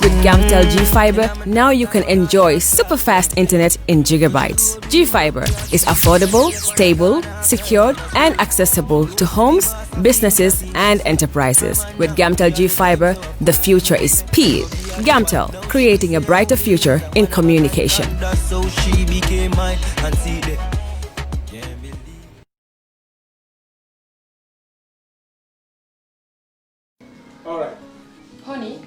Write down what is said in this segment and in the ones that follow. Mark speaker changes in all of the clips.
Speaker 1: With Gamtel G Fiber, now you can enjoy super fast internet in gigabytes. G Fiber is affordable, stable, secured, and accessible to homes, businesses, and enterprises. With Gamtel G Fiber, the future is speed. Gamtel, creating a brighter future in communication.
Speaker 2: All right.
Speaker 3: Honey,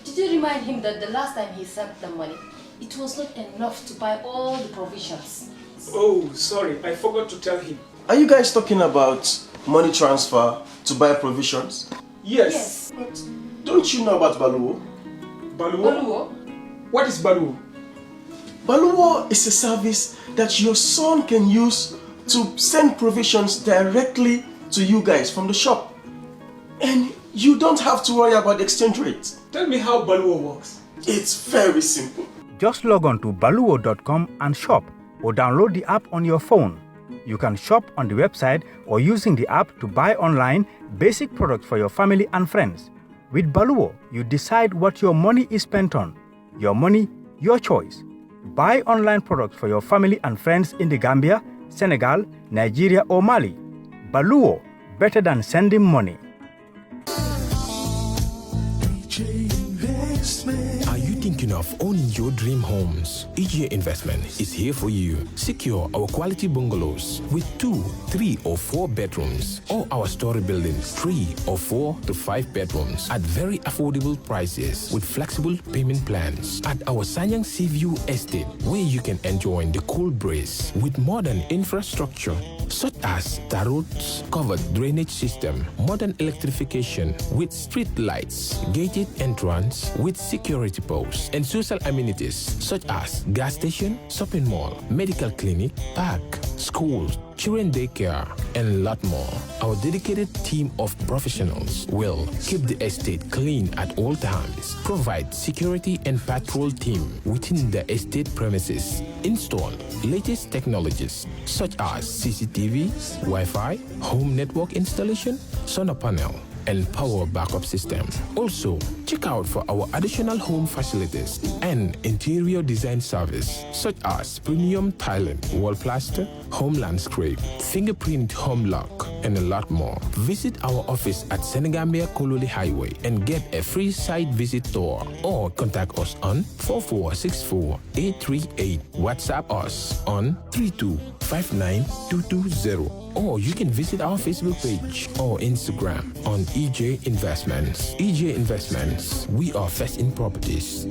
Speaker 3: did you remind him that the last time he sent the money, it was not enough to buy all the provisions?
Speaker 2: Oh, sorry, I forgot to tell him.
Speaker 4: Are you guys talking about money transfer to buy provisions?
Speaker 2: Yes.
Speaker 4: But don't you know about Baluwo?
Speaker 2: Baluwo?
Speaker 3: Baluwo?
Speaker 2: What is Baluwo?
Speaker 4: Baluwo is a service that your son can use to send provisions directly to you guys from the shop. And you don't have to worry about the exchange rate.
Speaker 2: Tell me how Baluwo works.
Speaker 4: It's very simple.
Speaker 5: Just log on to baluwo.com and shop, or download the app on your phone. You can shop on the website or using the app to buy online basic products for your family and friends. With Baluwo, you decide what your money is spent on. Your money, your choice. Buy online products for your family and friends in the Gambia, Senegal, Nigeria or Mali. Baluwo, better than sending money.
Speaker 6: Are you thinking of owning your dream homes? EJ Investment is here for you. Secure our quality bungalows with 2, 3 or 4 bedrooms, or our story buildings 3 or 4 to 5 bedrooms at very affordable prices with flexible payment plans at our Sanyang Seaview Estate, where you can enjoy the cool breeze with modern infrastructure such as tar roads, covered drainage system, modern electrification with street lights, gated entrance with security posts, and social amenities such as gas station, shopping mall, medical clinic, park, schools, children daycare, and a lot more. Our dedicated team of professionals will keep the estate clean at all times, provide security and patrol team within the estate premises, install latest technologies such as CCTV, Wi-Fi, home network installation, solar panel, and power backup system. Also, check out for our additional home facilities and interior design service such as premium tiling, wall plaster, home landscape, fingerprint home lock, and a lot more. Visit our office at Senegambia Kololi Highway and get a free site visit tour, or contact us on 4464-838. WhatsApp us on 3259220. Or you can visit our Facebook page or Instagram on EJ Investments. EJ Investments, we are first in properties.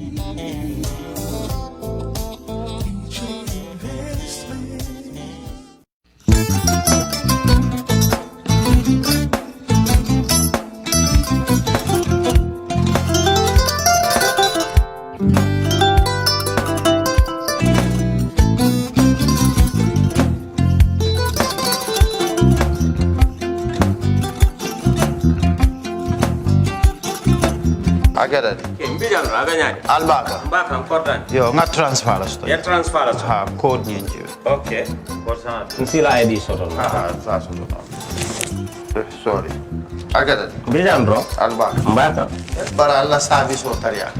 Speaker 7: Agada.
Speaker 8: Mbijano aganyani.
Speaker 7: Albaka.
Speaker 8: Mbaka important.
Speaker 7: Yo, nga transfer la sto.
Speaker 8: Ya transfer la sto.
Speaker 7: Ha, code nyingi.
Speaker 8: Okay. Korsa. Nsila ID soto.
Speaker 7: Sasa ndo. Sorry. Agada.
Speaker 8: Mbijano bro.
Speaker 7: Albaka.
Speaker 8: Mbaka.
Speaker 7: Bara alla service o tariya.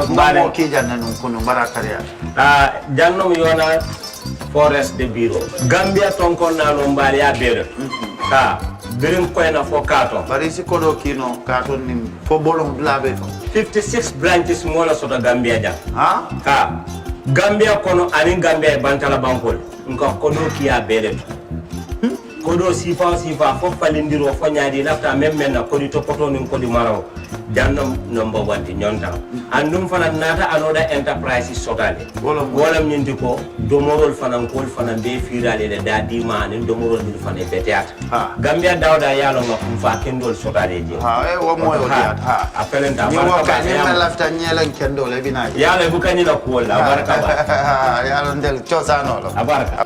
Speaker 8: Mbale.
Speaker 7: Mo ki janna nun kunu bara tariya.
Speaker 8: Janno mi yona forest de bureau. Gambia tonkon na no mbali ya bere. Birin koyna fo katon.
Speaker 7: Bari si kodo kino katon nim fo bolong labe to.
Speaker 8: 56 branches mola soto Gambia jang.
Speaker 7: Ha?
Speaker 8: Gambia kono ani Gambia bantala bankol. Nka kodo kiya bere. Kodo sifa fo falindiro fo nyaadi lafta memmen na kodi to poto nim kodi maraw. Jannom number 1 di nyonta. Andum fana nata anoda enterprise sotale. Wolam nyindi ko domorol fana kol fana be firale de dadi ma ni domorol ni fana beteat. Gambia dawda yalo ngam fa kendol sotale je.
Speaker 7: Wo moyo diat.
Speaker 8: Apelenta
Speaker 7: ni waka ni lafta nyelen kendol e bina.
Speaker 8: Yalo bu kanyi la ko la baraka ba.
Speaker 7: Yalo ndel chosano lo.
Speaker 8: Abaraka.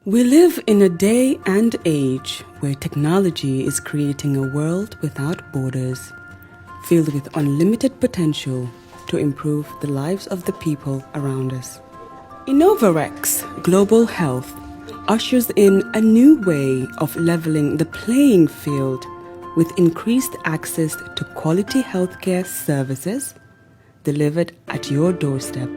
Speaker 9: We live in a day and age where technology is creating a world without borders, filled with unlimited potential to improve the lives of the people around us. Innovarex Global Health ushers in a new way of leveling the playing field with increased access to quality healthcare services delivered at your doorstep.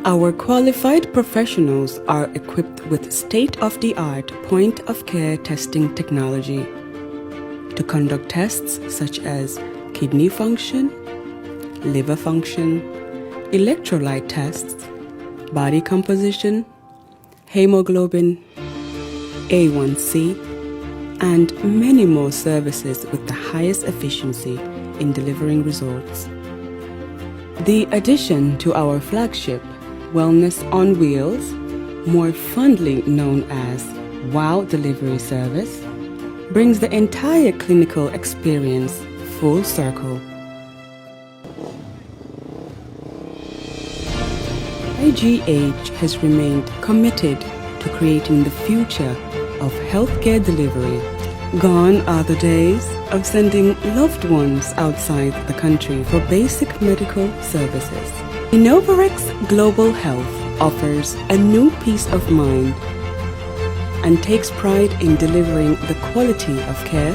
Speaker 9: Our qualified professionals are equipped with state-of-the-art point-of-care testing technology to conduct tests such as kidney function, liver function, electrolyte tests, body composition, hemoglobin, A1C, and many more services with the highest efficiency in delivering results. The addition to our flagship Wellness on Wheels, more fondly known as WOW Delivery Service, brings the entire clinical experience full circle. IGH has remained committed to creating the future of healthcare delivery. Gone are the days of sending loved ones outside the country for basic medical services. Innovarex Global Health offers a new peace of mind and takes pride in delivering the quality of care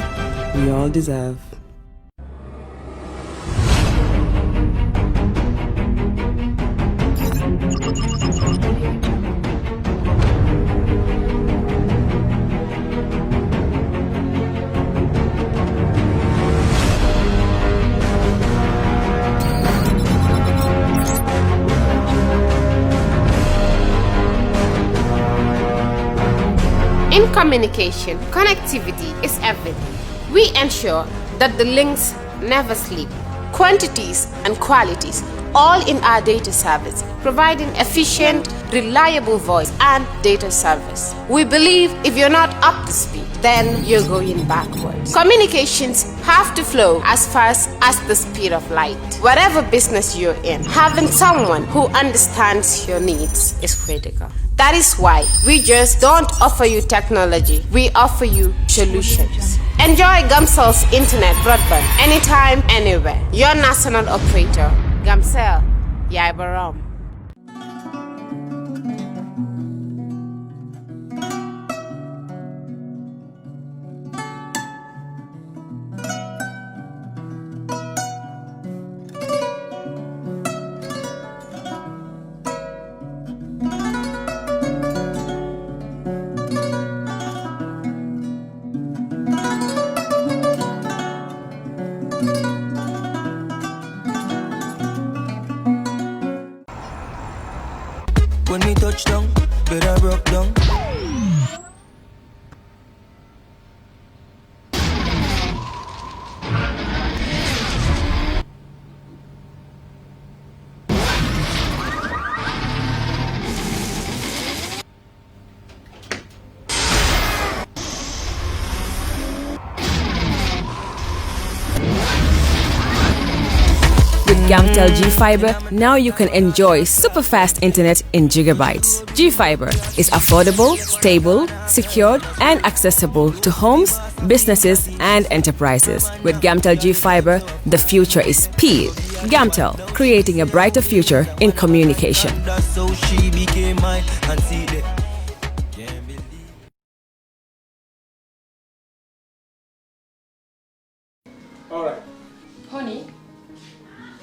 Speaker 9: we all deserve.
Speaker 10: In communication, connectivity is everything. We ensure that the links never sleep. Quantities and qualities, all in our data service, providing efficient, reliable voice and data service. We believe if you're not up to speed, then you're going backwards. Communications have to flow as fast as the speed of light. Whatever business you're in, having someone who understands your needs is critical. That is why we just don't offer you technology, we offer you solutions. Enjoy Gamcel's internet broadband anytime, anywhere. Your national operator, Gamcel, Yaibaram.
Speaker 11: When we touch down, better broke down.
Speaker 1: With Gamtel G Fiber, now you can enjoy super fast internet in gigabytes. G Fiber is affordable, stable, secured, and accessible to homes, businesses, and enterprises. With Gamtel G Fiber, the future is speed. Gamtel, creating a brighter future in communication.
Speaker 11: That's how she became mine and see the
Speaker 2: All right.
Speaker 3: Honey,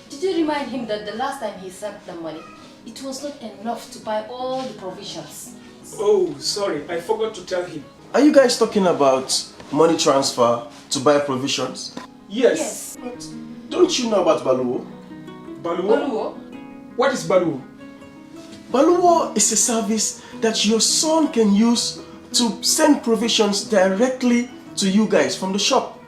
Speaker 3: did you remind him that the last time he sent the money, it was not enough to buy all the provisions?
Speaker 2: Oh, sorry, I forgot to tell him.
Speaker 4: Are you guys talking about money transfer to buy provisions?
Speaker 2: Yes.
Speaker 4: But don't you know about Baluwo?
Speaker 2: Baluwo? What is Baluwo?
Speaker 4: Baluwo is a service that your son can use to send provisions directly to you guys from the shop.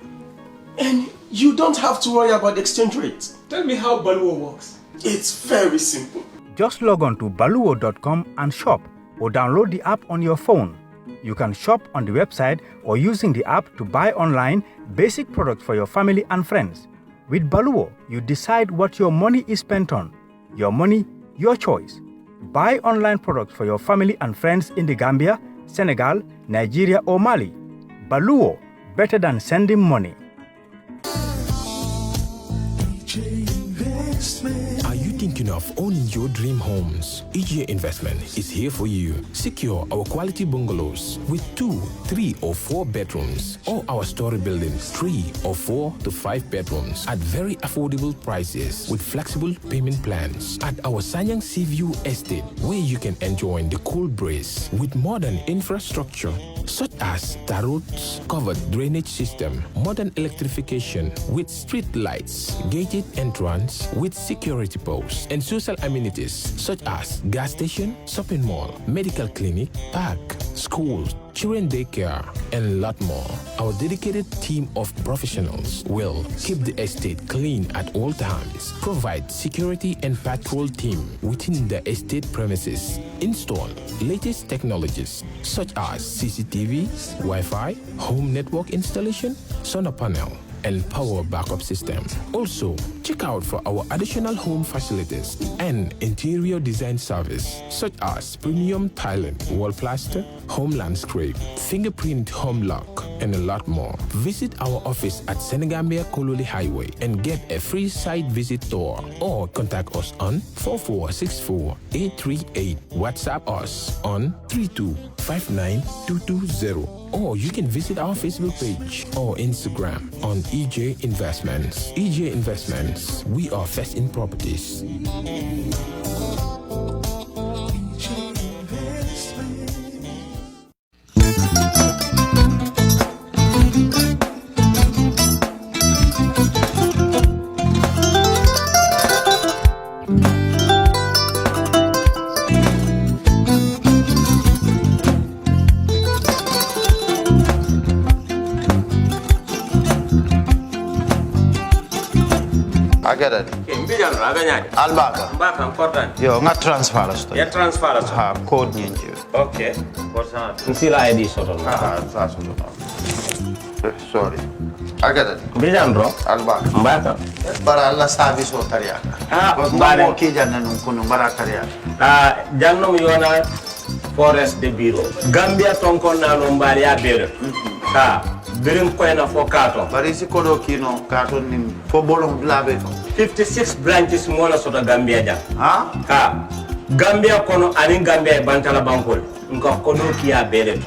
Speaker 4: And you don't have to worry about the exchange rate.
Speaker 2: Tell me how Baluwo works.
Speaker 4: It's very simple.
Speaker 5: Just log on to baluwo.com and shop, or download the app on your phone. You can shop on the website or using the app to buy online basic products for your family and friends. With Baluwo, you decide what your money is spent on. Your money, your choice. Buy online products for your family and friends in the Gambia, Senegal, Nigeria, or Mali. Baluwo, better than sending money.
Speaker 6: Thinking of owning your dream homes? EJ Investment is here for you. Secure our quality bungalows with 2, 3 or 4 bedrooms, or our story buildings 3 or 4 to 5 bedrooms at very affordable prices with flexible payment plans at our Sanyang Seaview Estate, where you can enjoy the cool breeze with modern infrastructure such as tar roads, covered drainage system, modern electrification with street lights, gated entrance with security posts, and social amenities such as gas station, shopping mall, medical clinic, park, schools, children daycare, and a lot more. Our dedicated team of professionals will keep the estate clean at all times, provide security and patrol team within the estate premises, install latest technologies such as CCTV, Wi-Fi, home network installation, solar panel, and power backup system. Also, check out for our additional home facilities and interior design service such as premium tiling, wall plaster, home landscape, fingerprint home lock, and a lot more. Visit our office at Senegambia Kololi Highway and get a free site visit tour, or contact us on 4464-838. WhatsApp us on 3259220. Or you can visit our Facebook page or Instagram on EJ Investments. EJ Investments, we are first in properties.
Speaker 7: Agada.
Speaker 8: Mbijan raganyadi.
Speaker 7: Albaka.
Speaker 8: Mbaka important.
Speaker 7: Yo, nga transfer la sto.
Speaker 8: Ya transfer la sto.
Speaker 7: Ha, code nyingi.
Speaker 8: Okay. Korsa. Nsila ID soto.
Speaker 7: Ah, sa soto. Sorry. Agada.
Speaker 8: Mbijan bro.
Speaker 7: Albaka.
Speaker 8: Mbaka.
Speaker 7: Bara alla service o tariaka.
Speaker 8: Ah,
Speaker 7: mbare ki janna nun kunu bara tariaka.
Speaker 8: Ah, janno mi yona forest de bureau. Gambia tonkon na no mbari ya bere. Ha. Birim koyna fo kato.
Speaker 7: Bari si kodo kino kato ni fo bolong blabe to.
Speaker 8: 56 branches mola sota Gambia jam.
Speaker 7: Ha?
Speaker 8: Ha. Gambia kono ani Gambia bantala bankol. Nko kono kiya bere to.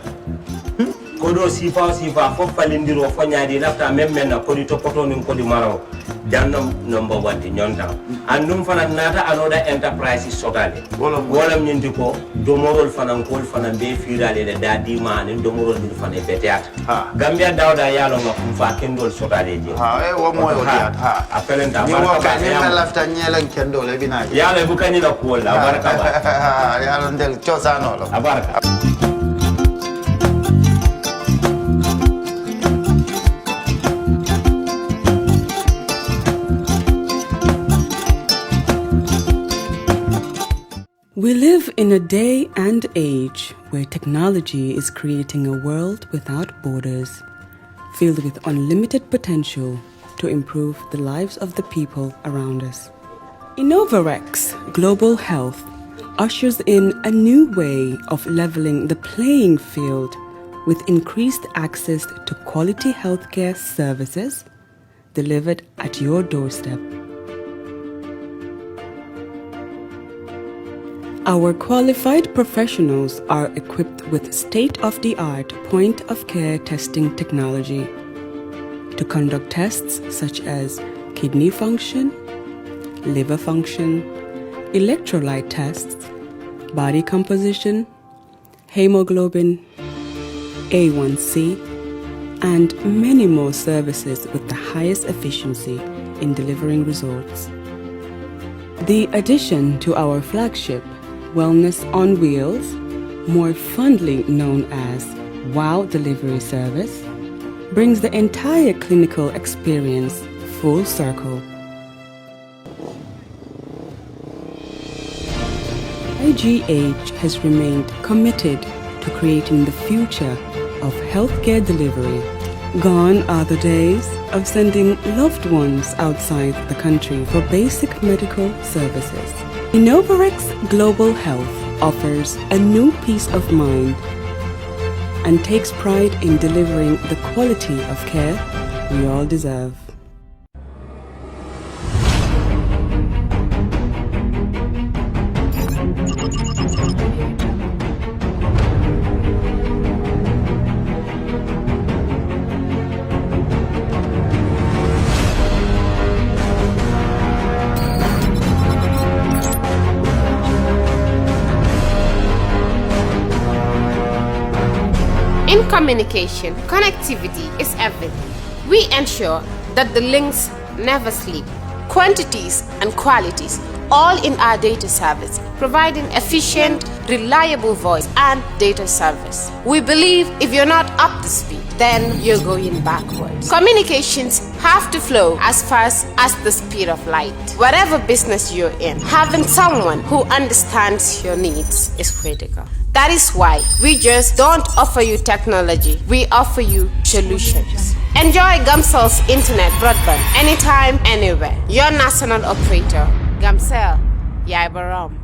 Speaker 8: Kodo sifa fo falindiro fo nyaadi lafta même na kodi to poto ni kodi maraw. Jannom number 1 ti nyonta. Andum fana nata anoda enterprise sotale. Wolam nyindi ko domorol fana kol fana be firale de dadi mane domorol ni fana beteat. Gambia dawda yalo ngam fa kendol sotale je.
Speaker 7: Ha wo mo yo diat ha.
Speaker 8: Apelenta
Speaker 7: ni wo ka ni na lafta nyelen kendol e bina.
Speaker 8: Yalo bu kanyi la ko la baraka ba.
Speaker 7: Yalo ndel chosano lo.
Speaker 8: Abaraka.
Speaker 9: We live in a day and age where technology is creating a world without borders, filled with unlimited potential to improve the lives of the people around us. Innovarex Global Health ushers in a new way of leveling the playing field with increased access to quality healthcare services delivered at your doorstep. Our qualified professionals are equipped with state-of-the-art point-of-care testing technology to conduct tests such as kidney function, liver function, electrolyte tests, body composition, hemoglobin, A1C, and many more services with the highest efficiency in delivering results. The addition to our flagship Wellness on Wheels, more fondly known as WOW Delivery Service, brings the entire clinical experience full circle. IGH has remained committed to creating the future of healthcare delivery. Gone are the days of sending loved ones outside the country for basic medical services. Innovarex Global Health offers a new peace of mind and takes pride in delivering the quality of care we all deserve.
Speaker 10: In communication, connectivity is everything. We ensure that the links never sleep. Quantities and qualities, all in our data service, providing efficient, reliable voice and data service. We believe if you're not up to speed, then you're going backwards. Communications have to flow as fast as the speed of light. Whatever business you're in, having someone who understands your needs is critical. That is why we just don't offer you technology, we offer you solutions. Enjoy Gamcel's internet broadband anytime, anywhere. Your national operator, Gamcel, Yaibaram.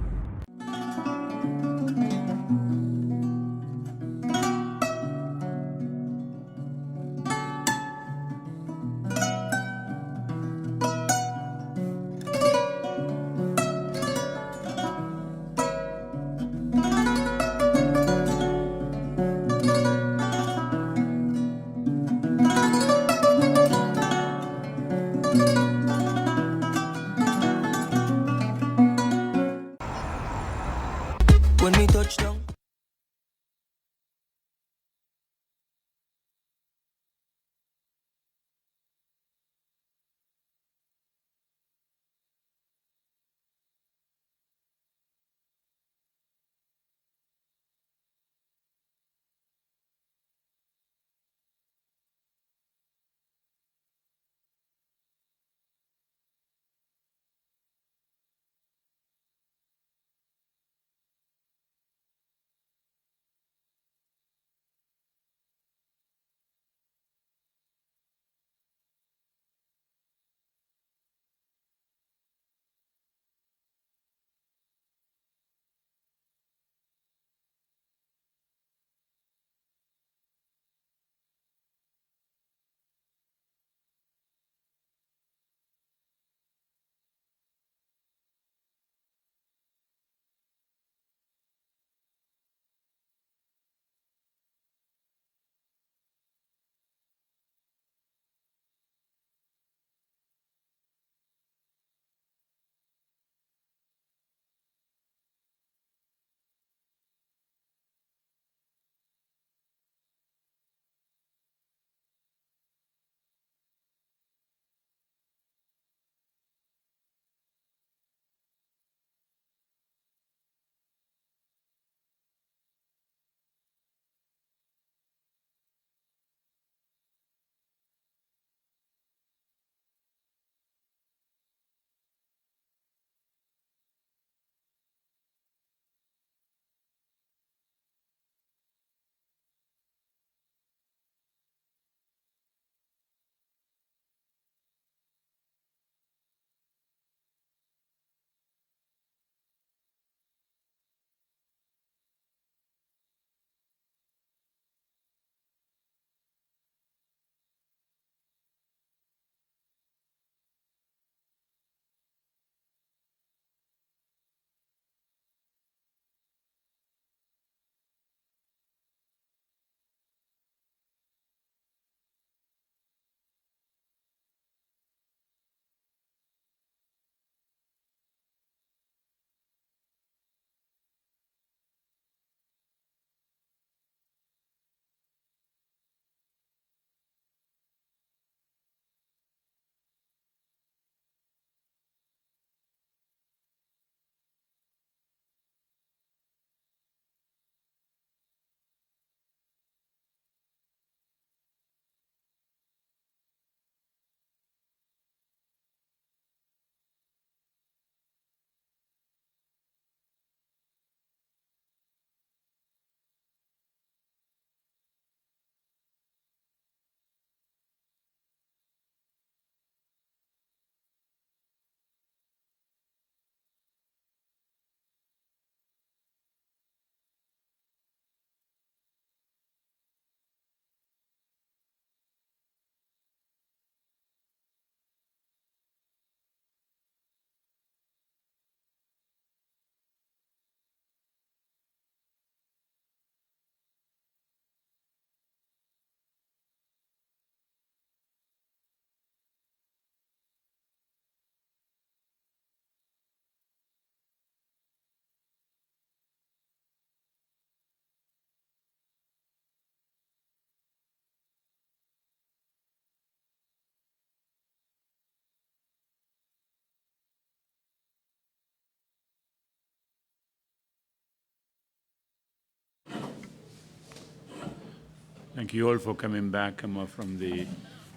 Speaker 12: Thank you all for coming back from the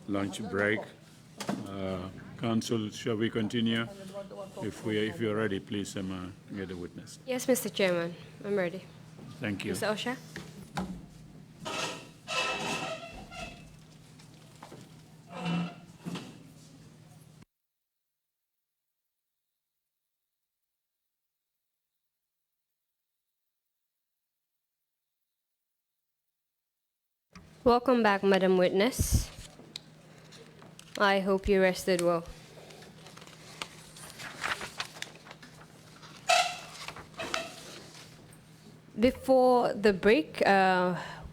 Speaker 12: lunch break. Council, shall we continue? If you're ready, please get a witness.
Speaker 13: Yes, Mr. Chairman, I'm ready.
Speaker 12: Thank you.
Speaker 13: Mr. Osha? Welcome back, Madam Witness. I hope you rested well. Before the break,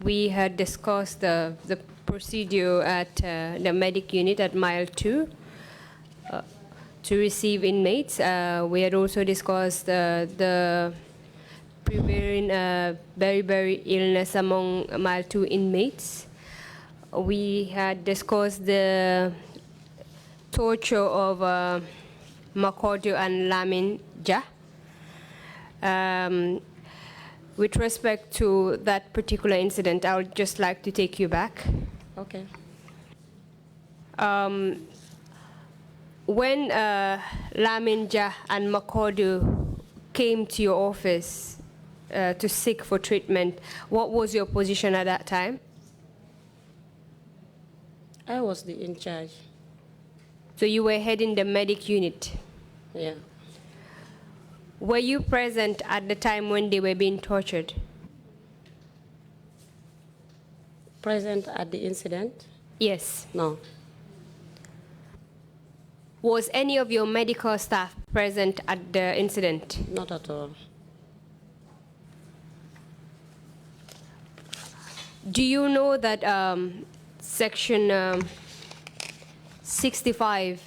Speaker 13: we had discussed the procedure at the medic unit at Mile 2 to receive inmates. We had also discussed the prevailing very illness among Mile 2 inmates. We had discussed the torture of Makodio and Lamin Jah. With respect to that particular incident, I would just like to take you back.
Speaker 14: Okay.
Speaker 13: When Lamin Jah and Makodio came to your office to seek for treatment, what was your position at that time?
Speaker 14: I was in charge.
Speaker 13: So you were heading the medic unit?
Speaker 14: Yeah.
Speaker 13: Were you present at the time when they were being tortured?
Speaker 14: Present at the incident?
Speaker 13: Yes.
Speaker 14: No.
Speaker 13: Was any of your medical staff present at the incident?
Speaker 14: Not at all.
Speaker 13: Do you know that Section 65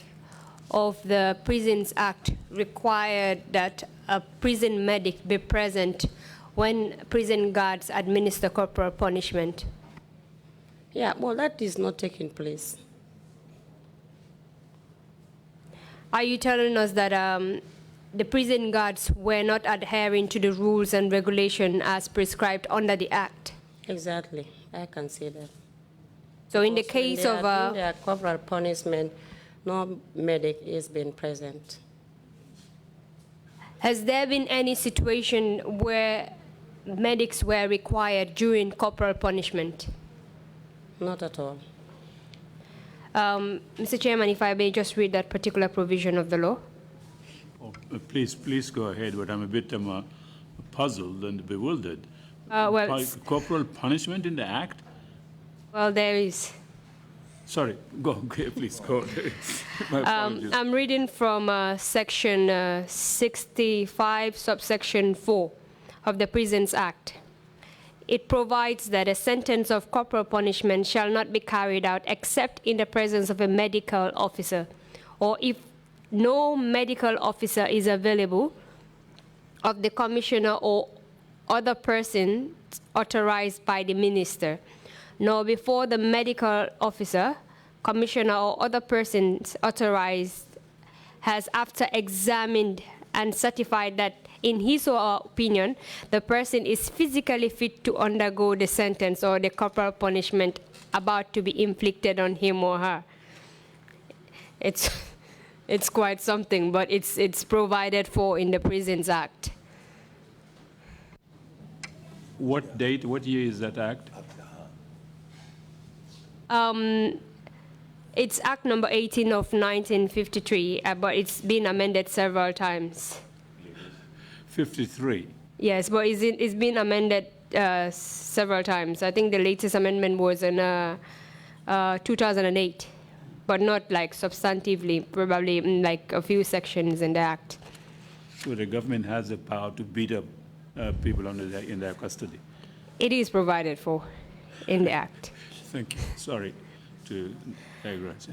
Speaker 13: of the Prisons Act required that a prison medic be present when prison guards administer corporal punishment?
Speaker 14: Yeah, well, that is not taking place.
Speaker 13: Are you telling us that the prison guards were not adhering to the rules and regulation as prescribed under the Act?
Speaker 14: Exactly, I can see that.
Speaker 13: So in the case of
Speaker 14: their corporal punishment, no medic is being present.
Speaker 13: Has there been any situation where medics were required during corporal punishment?
Speaker 14: Not at all.
Speaker 13: Mr. Chairman, if I may just read that particular provision of the law.
Speaker 12: Oh, please go ahead, but I'm a bit puzzled and bewildered. Corporal punishment in the Act?
Speaker 13: Well, there is.
Speaker 12: Sorry, please go. My apologies.
Speaker 13: I'm reading from Section 65, subsection 4 of the Prisons Act. It provides that a sentence of corporal punishment shall not be carried out except in the presence of a medical officer, or if no medical officer is available, of the commissioner or other person authorized by the minister, nor before the medical officer, commissioner, or other persons authorized has, after examined and certified that in his or her opinion the person is physically fit to undergo the sentence or the corporal punishment about to be inflicted on him or her. It's quite something, but it's provided for in the Prisons Act.
Speaker 12: What date, what year is that Act?
Speaker 13: It's Act number 18 of 1953, but it's been amended several times.
Speaker 12: 53?
Speaker 13: Yes, but it's been amended several times. I think the latest amendment was in 2008, but not like substantively, probably in like a few sections in the Act.
Speaker 12: So the government has the power to beat up people in their custody?
Speaker 13: It is provided for in the Act.
Speaker 12: Thank you. Sorry to digress.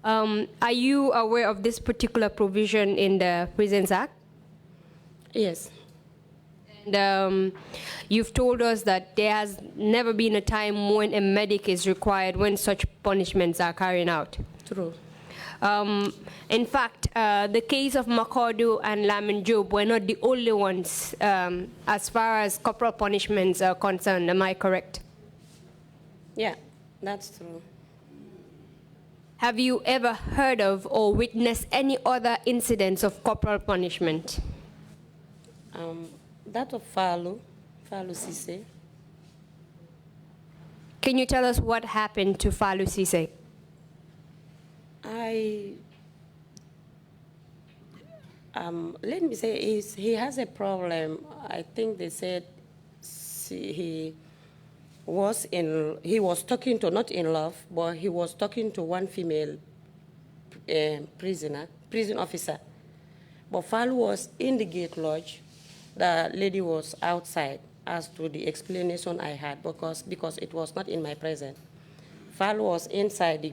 Speaker 13: Are you aware of this particular provision in the Prisons Act?
Speaker 14: Yes.
Speaker 13: And you've told us that there has never been a time when a medic is required when such punishments are carried out.
Speaker 14: True.
Speaker 13: In fact, the case of Makodio and Lamin Job were not the only ones as far as corporal punishments are concerned. Am I correct?
Speaker 14: Yeah, that's true.
Speaker 13: Have you ever heard of or witnessed any other incidents of corporal punishment?
Speaker 14: That of Fatou Cisse.
Speaker 13: Can you tell us what happened to Fatou Cisse?
Speaker 14: Let me say, he has a problem. I think they said he was talking to, not in love, but he was talking to one female prison officer. But Fatou was in the gate lodge. The lady was outside, as to the explanation I had, because it was not in my presence. Fatou was inside the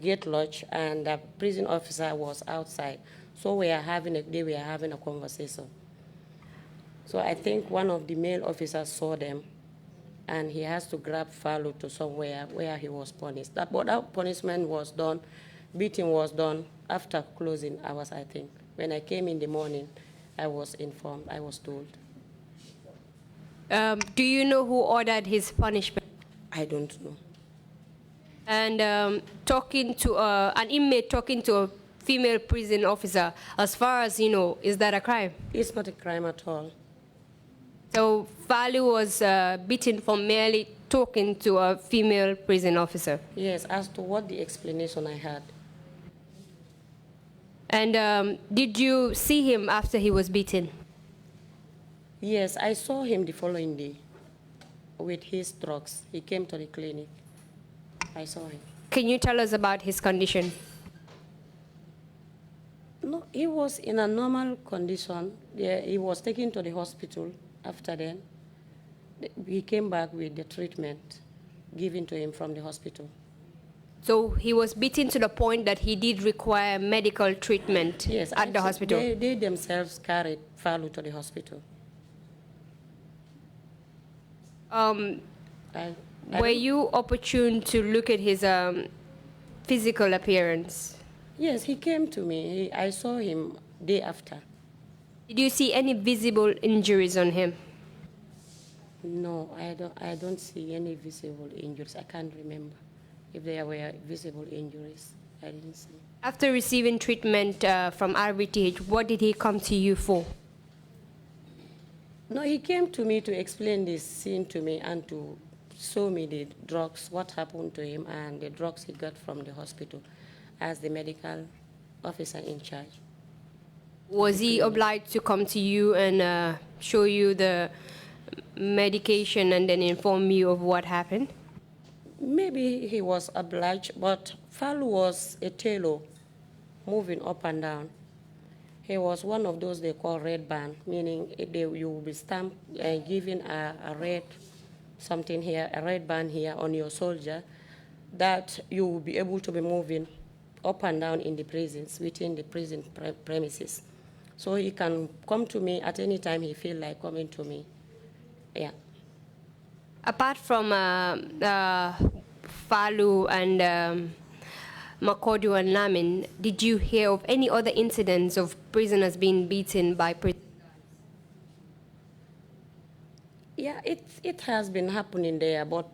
Speaker 14: gate lodge, and the prison officer was outside. So they were having a conversation. So I think one of the male officers saw them, and he has to grab Fatou to somewhere where he was punished. But that punishment was done, beating was done after closing hours, I think. When I came in the morning, I was informed, I was told.
Speaker 13: Do you know who ordered his punishment?
Speaker 14: I don't know.
Speaker 13: And talking to an inmate talking to a female prison officer, as far as you know, is that a crime?
Speaker 14: It's not a crime at all.
Speaker 13: So Fatou was beaten for merely talking to a female prison officer?
Speaker 14: Yes, as to what the explanation I had.
Speaker 13: And did you see him after he was beaten?
Speaker 14: Yes, I saw him the following day with his drugs. He came to the clinic. I saw him.
Speaker 13: Can you tell us about his condition?
Speaker 14: No, he was in a normal condition. Yeah, he was taken to the hospital after then. He came back with the treatment given to him from the hospital.
Speaker 13: So he was beaten to the point that he did require medical treatment at the hospital?
Speaker 14: They themselves carried Fatou to the hospital.
Speaker 13: Were you opportune to look at his physical appearance?
Speaker 14: Yes, he came to me. I saw him day after.
Speaker 13: Did you see any visible injuries on him?
Speaker 14: No, I don't see any visible injuries. I can't remember if there were visible injuries. I didn't see.
Speaker 13: After receiving treatment from RVTH, what did he come to you for?
Speaker 14: No, he came to me to explain this scene to me and to show me the drugs, what happened to him, and the drugs he got from the hospital as the medical officer in charge.
Speaker 13: Was he obliged to come to you and show you the medication and then inform you of what happened?
Speaker 14: Maybe he was obliged, but Fatou was a tailor, moving up and down. He was one of those they call red band, meaning you will be stamped, given a red something here, a red band here on your soldier, that you will be able to be moving up and down in the prisons, within the prison premises. So he can come to me at any time he feels like coming to me. Yeah.
Speaker 13: Apart from Fatou and Makodu and Lamin, did you hear of any other incidents of prisoners being beaten by prisoners?
Speaker 14: Yeah, it has been happening there, but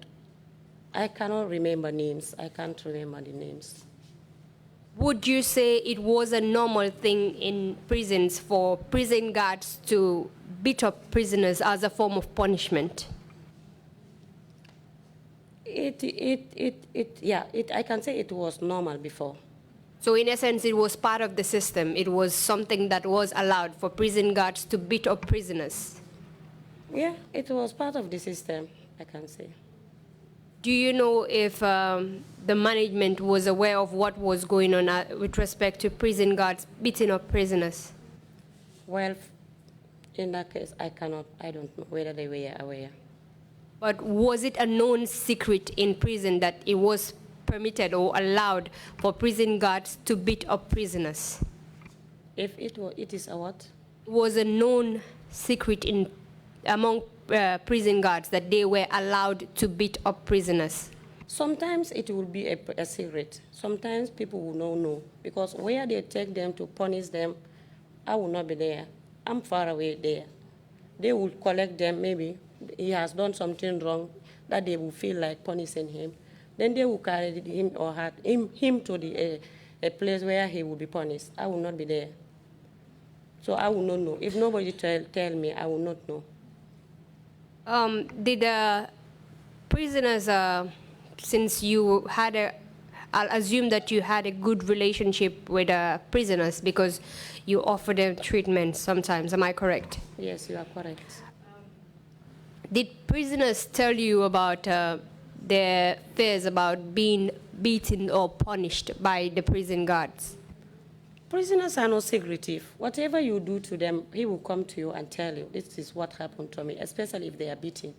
Speaker 14: I cannot remember names. I can't remember the names.
Speaker 13: Would you say it was a normal thing in prisons for prison guards to beat up prisoners as a form of punishment?
Speaker 14: I can say it was normal before.
Speaker 13: So in essence, it was part of the system. It was something that was allowed for prison guards to beat up prisoners.
Speaker 14: Yeah, it was part of the system, I can say.
Speaker 13: Do you know if the management was aware of what was going on with respect to prison guards beating up prisoners?
Speaker 14: Well, in that case, I don't know whether they were aware.
Speaker 13: But was it a known secret in prison that it was permitted or allowed for prison guards to beat up prisoners?
Speaker 14: If it is a what?
Speaker 13: It was a known secret among prison guards that they were allowed to beat up prisoners.
Speaker 14: Sometimes it will be a secret. Sometimes people will not know, because where they take them to punish them, I will not be there. I'm far away there. They will collect them, maybe he has done something wrong. that they will feel like punishing him, then they will carry him or him to a place where he will be punished. I will not be there. So I will not know. If nobody tell me, I will not know.
Speaker 13: Did prisoners, since you had I'll assume that you had a good relationship with prisoners because you offer them treatment sometimes, am I correct?
Speaker 14: Yes, you are correct.
Speaker 13: Did prisoners tell you about their fears about being beaten or punished by the prison guards?
Speaker 14: Prisoners are not secretive. Whatever you do to them, he will come to you and tell you, this is what happened to me, especially if they are beaten.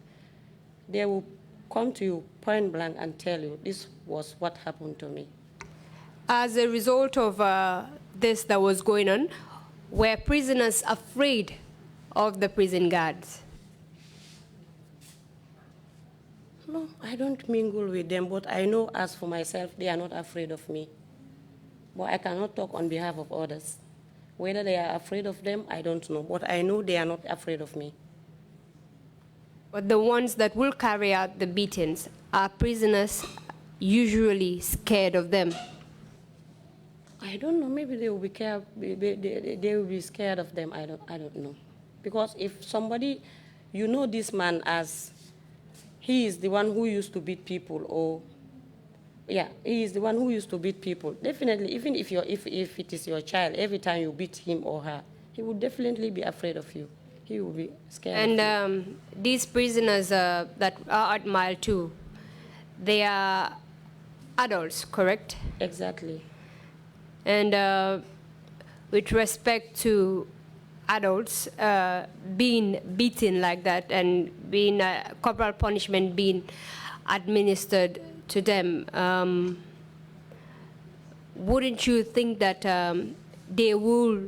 Speaker 14: They will come to you point blank and tell you, this was what happened to me.
Speaker 13: As a result of this that was going on, were prisoners afraid of the prison guards?
Speaker 14: No, I don't mingle with them, but I know as for myself, they are not afraid of me. But I cannot talk on behalf of others. Whether they are afraid of them, I don't know. But I know they are not afraid of me.
Speaker 13: But the ones that will carry out the beatings, are prisoners usually scared of them?
Speaker 14: I don't know. Maybe they will be scared of them. I don't know. Because if somebody, you know this man as he is the one who used to beat people, or yeah, he is the one who used to beat people. Definitely, even if it is your child, every time you beat him or her, he would definitely be afraid of you. He will be scared of you.
Speaker 13: And these prisoners that are at Mile 2, they are adults, correct?
Speaker 14: Exactly.
Speaker 13: And with respect to adults being beaten like that and being corporal punishment being administered to them, wouldn't you think that they will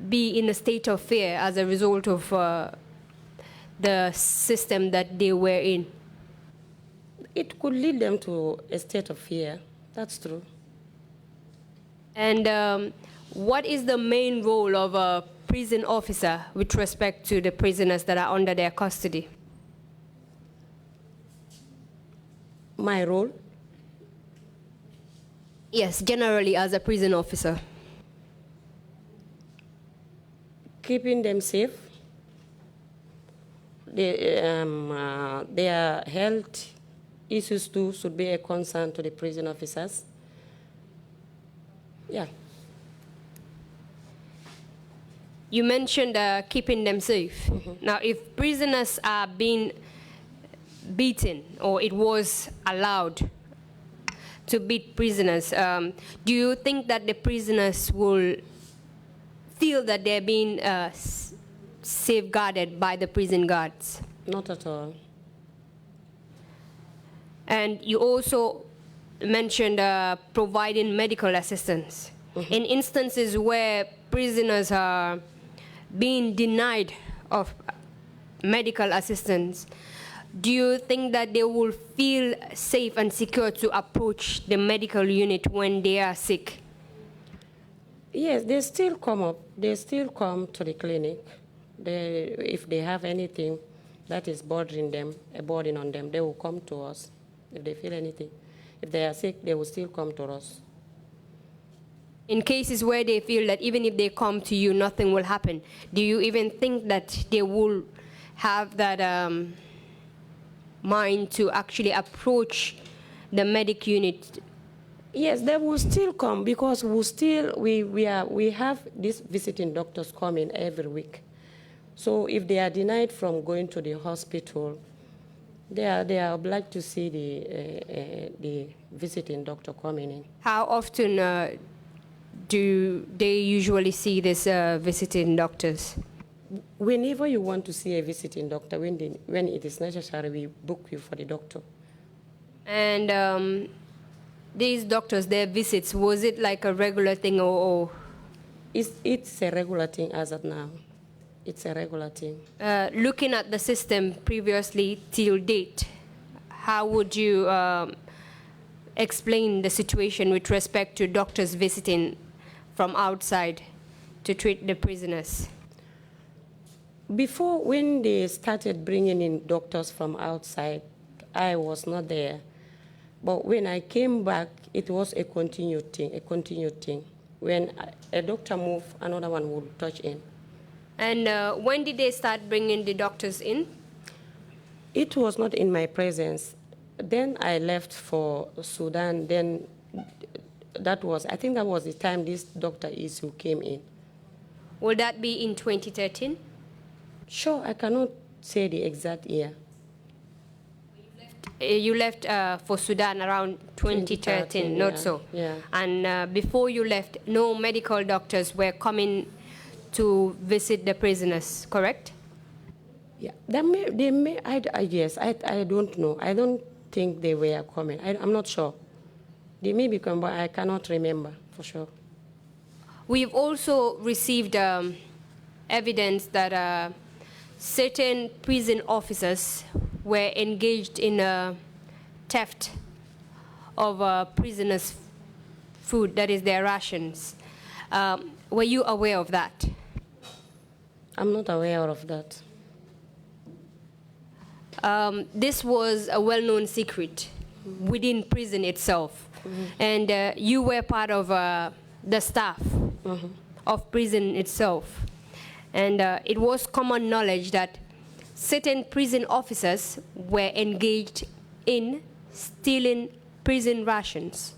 Speaker 13: be in a state of fear as a result of the system that they were in?
Speaker 14: It could lead them to a state of fear. That's true.
Speaker 13: And what is the main role of a prison officer with respect to the prisoners that are under their custody?
Speaker 14: My role?
Speaker 13: Yes, generally as a prison officer.
Speaker 14: Keeping them safe. Their health issues too should be a concern to the prison officers. Yeah.
Speaker 13: You mentioned keeping them safe. Mm-hmm. Now, if prisoners are being beaten, or it was allowed to beat prisoners, do you think that the prisoners will feel that they're being safeguarded by the prison guards?
Speaker 14: Not at all.
Speaker 13: And you also mentioned providing medical assistance. Mm-hmm. In instances where prisoners are being denied of medical assistance, do you think that they will feel safe and secure to approach the medical unit when they are sick?
Speaker 14: Yes, they still come up. They still come to the clinic. If they have anything that is bothering them, a burden on them, they will come to us if they feel anything. If they are sick, they will still come to us.
Speaker 13: In cases where they feel that even if they come to you, nothing will happen, do you even think that they will have that mind to actually approach the medic unit?
Speaker 14: Yes, they will still come because we have these visiting doctors coming every week. So if they are denied from going to the hospital, they are obliged to see the visiting doctor coming in.
Speaker 13: How often do they usually see these visiting doctors?
Speaker 14: Whenever you want to see a visiting doctor, when it is necessary, we book you for the doctor.
Speaker 13: And these doctors, their visits, was it like a regular thing or?
Speaker 14: It's a regular thing as of now. It's a regular thing.
Speaker 13: Looking at the system previously till date, how would you explain the situation with respect to doctors visiting from outside to treat the prisoners?
Speaker 14: Before, when they started bringing in doctors from outside, I was not there. But when I came back, it was a continued thing. When a doctor moved, another one would touch in.
Speaker 13: And when did they start bringing the doctors in?
Speaker 14: It was not in my presence. Then I left for Sudan. Then I think that was the time this Dr. Isu came in.
Speaker 13: Will that be in 2013?
Speaker 14: Sure, I cannot say the exact year.
Speaker 13: You left for Sudan around 2013, not so?
Speaker 14: Yeah.
Speaker 13: And before you left, no medical doctors were coming to visit the prisoners, correct?
Speaker 14: Yeah, yes, I don't know. I don't think they were coming. I'm not sure. They may be coming, but I cannot remember for sure.
Speaker 13: We've also received evidence that certain prison officers were engaged in theft of prisoners' food, that is their rations. Were you aware of that?
Speaker 14: I'm not aware of that.
Speaker 13: This was a well-known secret within prison itself. And you were part of the staff of prison itself. And it was common knowledge that certain prison officers were engaged in stealing prison rations.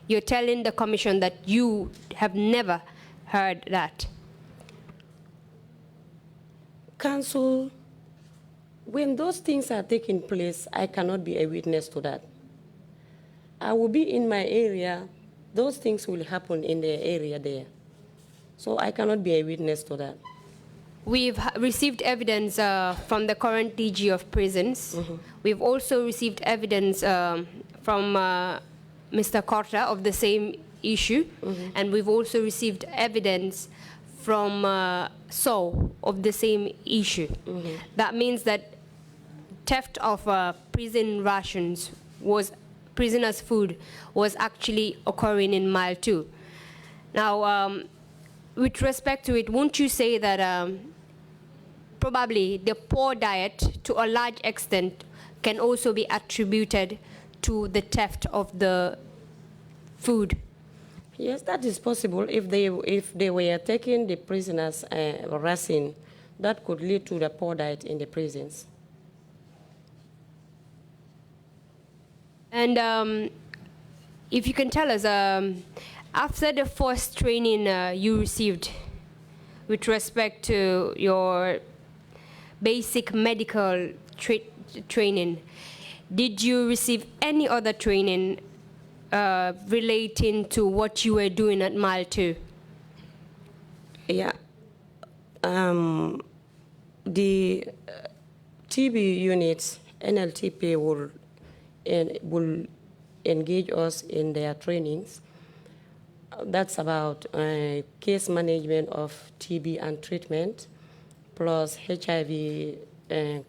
Speaker 13: You're telling the commission that you have never heard that.
Speaker 14: Counsel, when those things are taking place, I cannot be a witness to that. I will be in my area. Those things will happen in the area there. So I cannot be a witness to that.
Speaker 13: We've received evidence from the current DG of prisons. We've also received evidence from Mr. Korta of the same issue. And we've also received evidence from So of the same issue. That means that theft of prison rations prisoners' food was actually occurring in Mile 2. Now, with respect to it, won't you say that probably the poor diet, to a large extent, can also be attributed to the theft of the food?
Speaker 14: Yes, that is possible. If they were taking the prisoners' ration, that could lead to the poor diet in the prisons.
Speaker 13: And if you can tell us, after the first training you received with respect to your basic medical training, did you receive any other training relating to what you were doing at Mile 2?
Speaker 14: Yeah. The TB units, NLTP, will engage us in their trainings. That's about case management of TB and treatment, plus HIV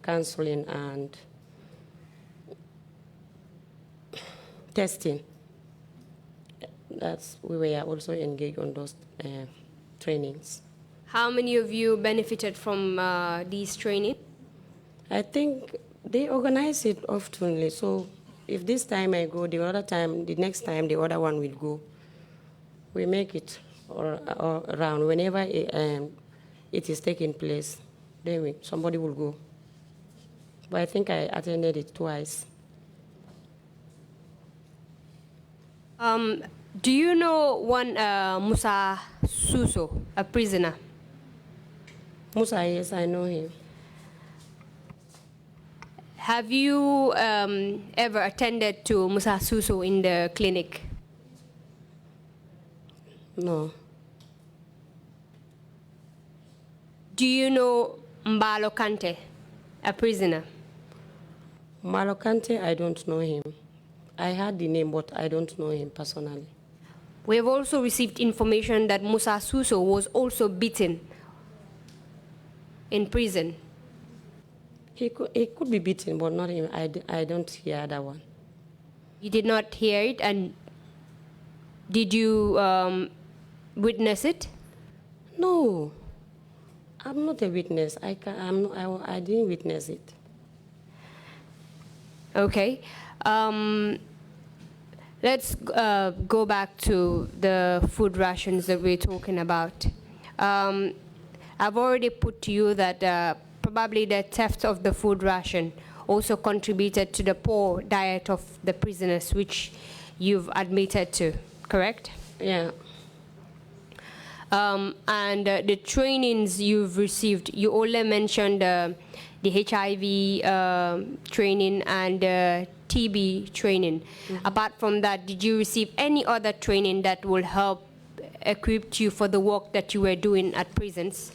Speaker 14: counseling and testing. We were also engaged on those trainings.
Speaker 13: How many of you benefited from these trainings?
Speaker 14: I think they organize it often. So if this time I go, the next time the other one will go. We make it around whenever it is taking place. Then somebody will go. But I think I attended it twice.
Speaker 13: Do you know one Musa Suso, a prisoner?
Speaker 14: Musa, yes, I know him.
Speaker 13: Have you ever attended to Musa Suso in the clinic?
Speaker 14: No.
Speaker 13: Do you know Mbalo Kante, a prisoner?
Speaker 14: Mbalo Kante, I don't know him. I heard the name, but I don't know him personally.
Speaker 13: We have also received information that Musa Suso was also beaten in prison.
Speaker 14: He could be beaten, but not him. I don't hear that one.
Speaker 13: You did not hear it, and did you witness it?
Speaker 14: No, I'm not a witness. I didn't witness it.
Speaker 13: Okay. Let's go back to the food rations that we're talking about. I've already put to you that probably the theft of the food ration also contributed to the poor diet of the prisoners, which you've admitted to, correct?
Speaker 14: Yeah.
Speaker 13: And the trainings you've received, you only mentioned the HIV training and TB training. Apart from that, did you receive any other training that will help equip you for the work that you were doing at prisons?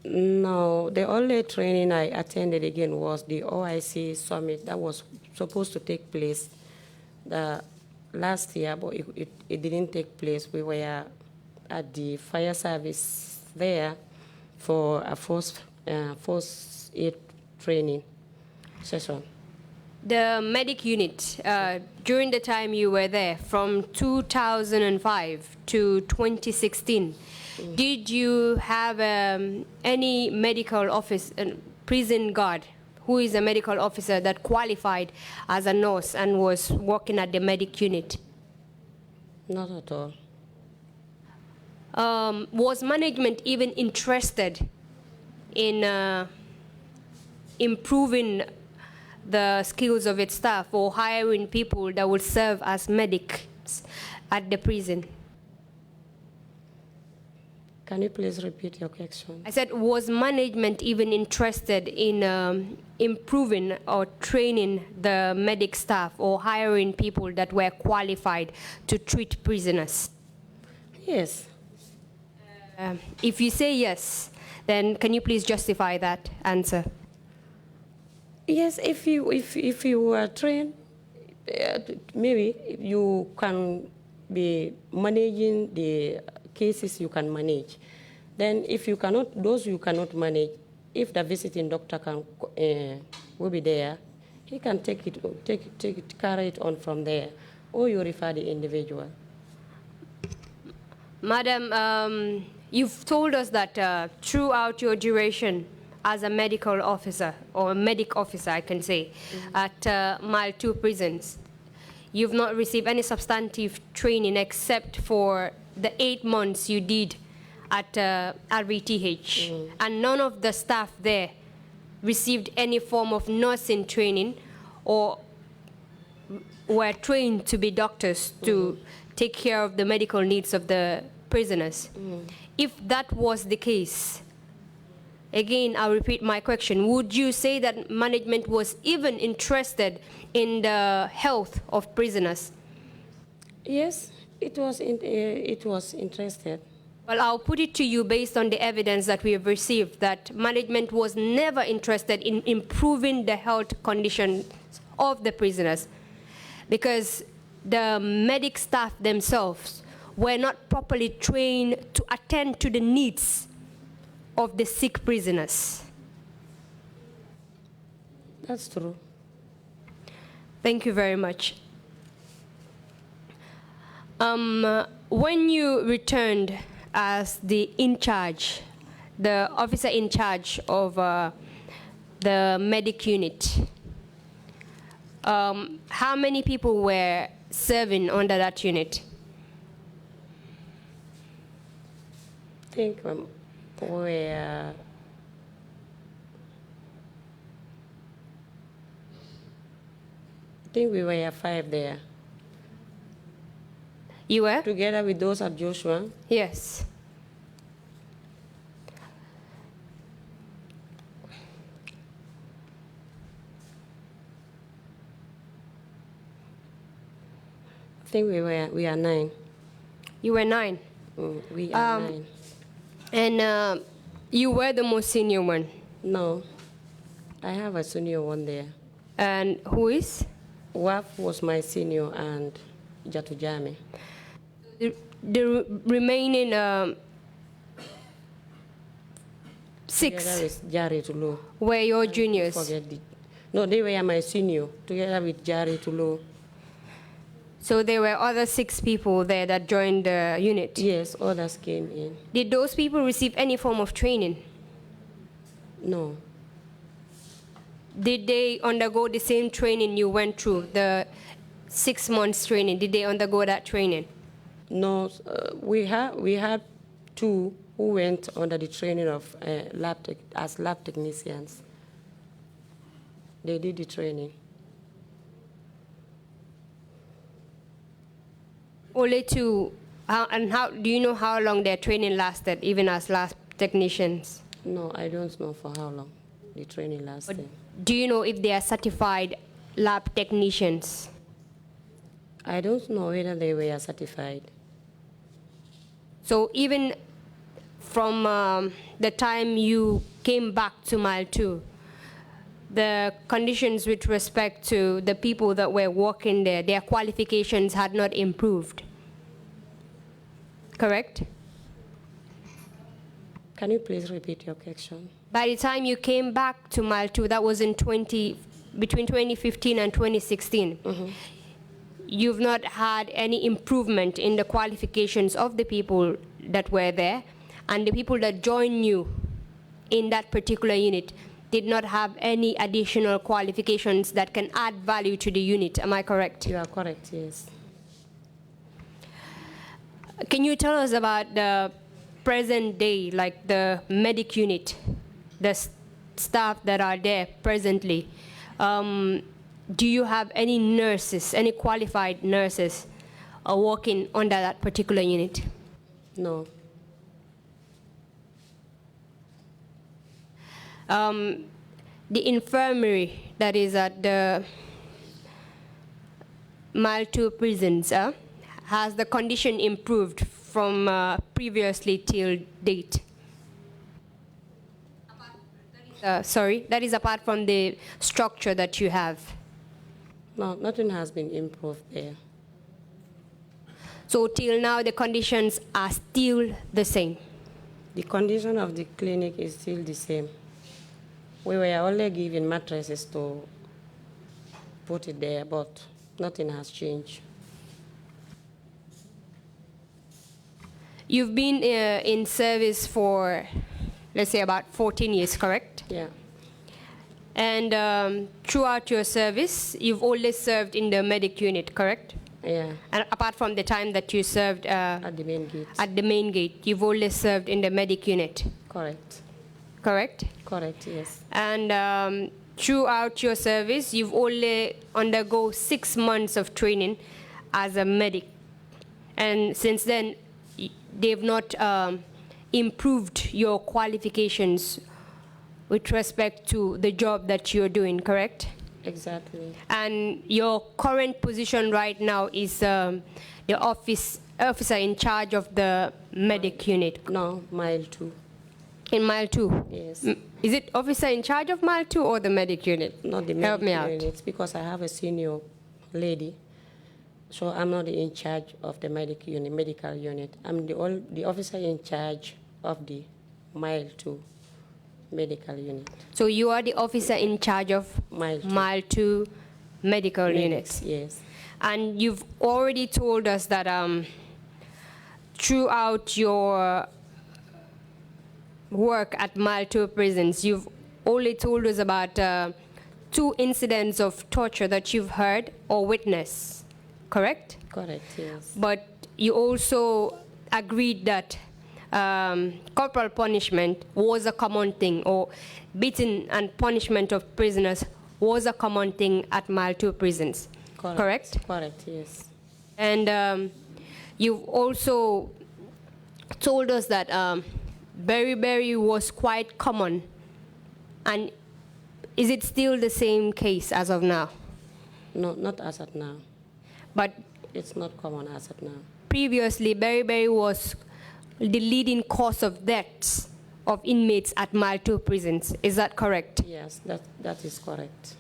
Speaker 14: No, the only training I attended again was the OIC summit that was supposed to take place the last year, but it didn't take place. We were at the fire service there for a first aid training session.
Speaker 13: The medic unit, during the time you were there, from 2005 to 2016, did you have any medical office, prison guard, who is a medical officer that qualified as a nurse and was working at the medic unit?
Speaker 14: Not at all.
Speaker 13: Was management even interested in improving the skills of its staff or hiring people that would serve as medics at the prison?
Speaker 14: Can you please repeat your question?
Speaker 13: I said, was management even interested in improving or training the medic staff or hiring people that were qualified to treat prisoners?
Speaker 14: Yes.
Speaker 13: If you say yes, then can you please justify that answer?
Speaker 14: Yes, if you are trained, maybe you can be managing the cases you can manage. Then if you cannot, those you cannot manage, if the visiting doctor will be there, he can carry it on from there, or you refer the individual.
Speaker 13: Madam, you've told us that throughout your duration as a medical officer, or a medic officer, I can say, at Mile 2 prisons, you've not received any substantive training except for the 8 months you did at RVTH. And none of the staff there received any form of nursing training or were trained to be doctors to take care of the medical needs of the prisoners. If that was the case, again, I'll repeat my question. Would you say that management was even interested in the health of prisoners?
Speaker 14: Yes, it was interested.
Speaker 13: Well, I'll put it to you based on the evidence that we have received that management was never interested in improving the health conditions of the prisoners because the medic staff themselves were not properly trained to attend to the needs of the sick prisoners.
Speaker 14: That's true.
Speaker 13: Thank you very much. When you returned as the officer in charge of the medic unit, how many people were serving under that unit?
Speaker 14: I think we were 5 there.
Speaker 13: You were?
Speaker 14: Together with those at Joshua?
Speaker 13: Yes.
Speaker 14: I think we are 9.
Speaker 13: You were 9?
Speaker 14: We are 9.
Speaker 13: And you were the most senior one?
Speaker 14: No. I have a senior one there.
Speaker 13: And who is?
Speaker 14: Waf was my senior and Jatujame.
Speaker 13: The remaining 6 were your juniors?
Speaker 14: No, they were my senior, together with Jari Tulu.
Speaker 13: So there were other 6 people there that joined the unit?
Speaker 14: Yes, others came in.
Speaker 13: Did those people receive any form of training?
Speaker 14: No.
Speaker 13: did they undergo the same training you went through, the 6 months training? Did they undergo that training?
Speaker 14: No, we had two who went under the training of as lab technicians. They did the training.
Speaker 13: Only two. How do you know how long their training lasted, even as lab technicians?
Speaker 14: No, I don't know for how long the training lasted.
Speaker 13: Do you know if they are certified lab technicians?
Speaker 14: I don't know whether they were certified.
Speaker 13: So even from the time you came back to Mile 2, the conditions with respect to the people that were working there, their qualifications had not improved. Correct?
Speaker 14: Can you please repeat your question?
Speaker 13: By the time you came back to Mile 2, that was in between 2015 and 2016, you've not had any improvement in the qualifications of the people that were there, and the people that joined you in that particular unit did not have any additional qualifications that can add value to the unit. Am I correct?
Speaker 14: You are correct, yes.
Speaker 13: Can you tell us about the present day, like the medic unit, the staff that are there presently? Do you have any nurses, any qualified nurses working under that particular unit?
Speaker 14: No.
Speaker 13: The infirmary that is at the Mile 2 prisons, has the condition improved from previously till date? Sorry, that is apart from the structure that you have.
Speaker 14: No, nothing has been improved there.
Speaker 13: So till now, the conditions are still the same?
Speaker 14: The condition of the clinic is still the same. We were only given mattresses to put it there, but nothing has changed.
Speaker 13: You've been in service for, let's say, about 14 years, correct?
Speaker 14: Yeah.
Speaker 13: And throughout your service, you've always served in the medic unit, correct?
Speaker 14: Yeah.
Speaker 13: And apart from the time that you served
Speaker 14: at the main gate.
Speaker 13: At the main gate, you've always served in the medic unit.
Speaker 14: Correct.
Speaker 13: Correct?
Speaker 14: Correct, yes.
Speaker 13: And throughout your service, you've only undergo 6 months of training as a medic. And since then, they've not improved your qualifications with respect to the job that you're doing, correct?
Speaker 14: Exactly.
Speaker 13: And your current position right now is the officer in charge of the medic unit?
Speaker 14: No, Mile 2.
Speaker 13: In Mile 2?
Speaker 14: Yes.
Speaker 13: Is it officer in charge of Mile 2 or the medic unit?
Speaker 14: Not the
Speaker 13: Help me
Speaker 14: medic
Speaker 13: out.
Speaker 14: unit, because I have a senior lady. So I'm not in charge of the medical unit. I'm the officer in charge of the Mile 2 medical unit.
Speaker 13: So you are the officer in charge of Mile 2 medical unit?
Speaker 14: Yes.
Speaker 13: And you've already told us that throughout your work at Mile 2 prisons, you've only told us about 2 incidents of torture that you've heard or witnessed, correct?
Speaker 14: Correct, yes.
Speaker 13: But you also agreed that corporal punishment was a common thing, or beating and punishment of prisoners was a common thing at Mile 2 prisons, correct?
Speaker 14: Correct, yes.
Speaker 13: And you've also told us that beriberi was quite common. And is it still the same case as of now?
Speaker 14: No, not as of now.
Speaker 13: But
Speaker 14: it's not common as of now.
Speaker 13: Previously, beriberi was the leading cause of deaths of inmates at Mile 2 prisons. Is that correct?
Speaker 14: Yes, that is correct.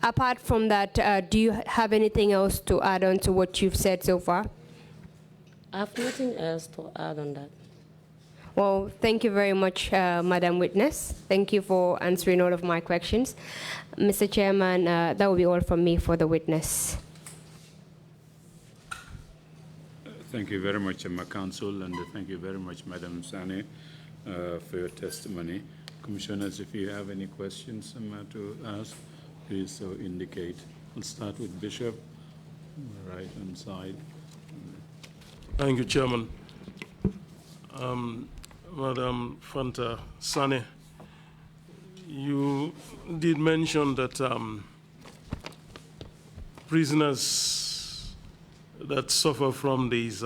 Speaker 13: Apart from that, do you have anything else to add on to what you've said so far?
Speaker 14: I have nothing else to add on that.
Speaker 13: Well, thank you very much, Madam Witness. Thank you for answering all of my questions. Mr. Chairman, that will be all from me for the witness.
Speaker 12: Thank you very much, my counsel, and thank you very much, Madam Sanneh, for your testimony. Commissioners, if you have any questions to ask, please so indicate. We'll start with Bishop, right hand side.
Speaker 4: Thank you, Chairman. Madam Fanta, Sanneh, you did mention that prisoners that suffer from these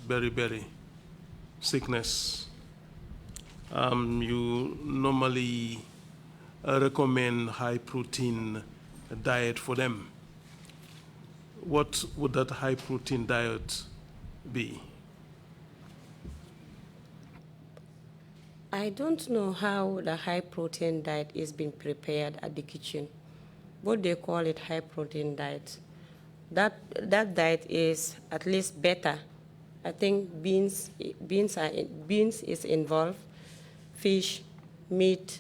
Speaker 4: beriberi sickness, you normally recommend high protein diet for them. What would that high protein diet be?
Speaker 14: I don't know how the high protein diet is being prepared at the kitchen, but they call it high protein diet. That diet is at least better. I think beans is involved, fish, meat,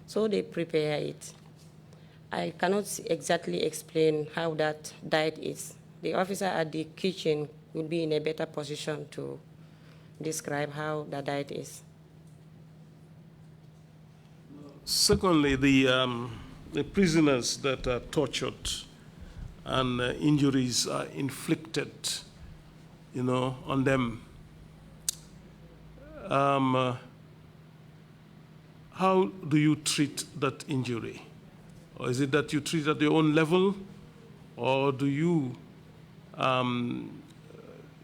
Speaker 14: so they prepare it. I cannot exactly explain how that diet is. The officer at the kitchen will be in a better position to describe how the diet is.
Speaker 4: Secondly, the prisoners that are tortured and injuries are inflicted, on them. How do you treat that injury? Or is it that you treat at your own level, or do you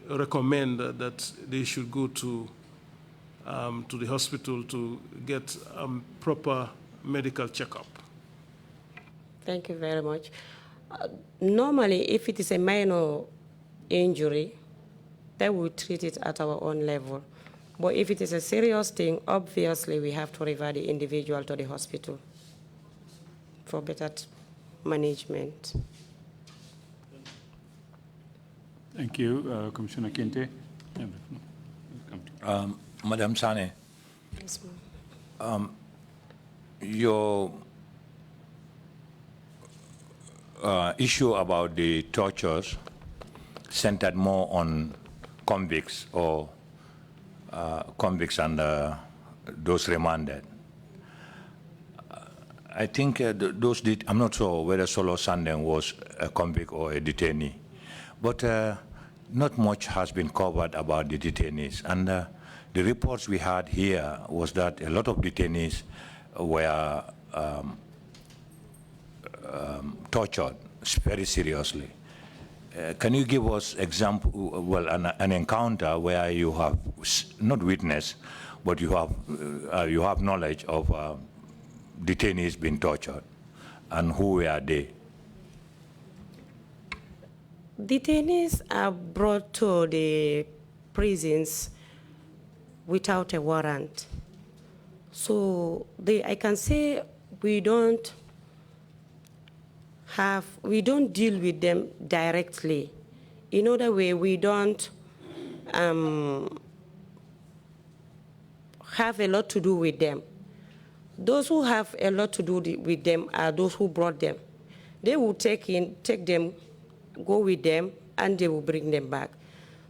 Speaker 4: recommend that they should go to the hospital to get proper medical checkup?
Speaker 14: Thank you very much. Normally, if it is a minor injury, then we treat it at our own level. But if it is a serious thing, obviously we have to refer the individual to the hospital for better management.
Speaker 12: Thank you. Commissioner Kinte.
Speaker 15: Madam Sanneh,
Speaker 14: Yes, ma'am.
Speaker 15: Your issue about the tortures centered more on convicts or convicts and those remanded. I think I'm not sure whether Solo Sanneh was a convict or a detainee, but not much has been covered about the detainees. And the reports we had here was that a lot of detainees were tortured very seriously. Can you give us an encounter where you have not witnessed, but you have knowledge of detainees being tortured, and who were they?
Speaker 14: Detainees are brought to the prisons without a warrant. So I can say we don't deal with them directly. In other way, we don't have a lot to do with them. Those who have a lot to do with them are those who brought them. They will take them, go with them, and they will bring them back.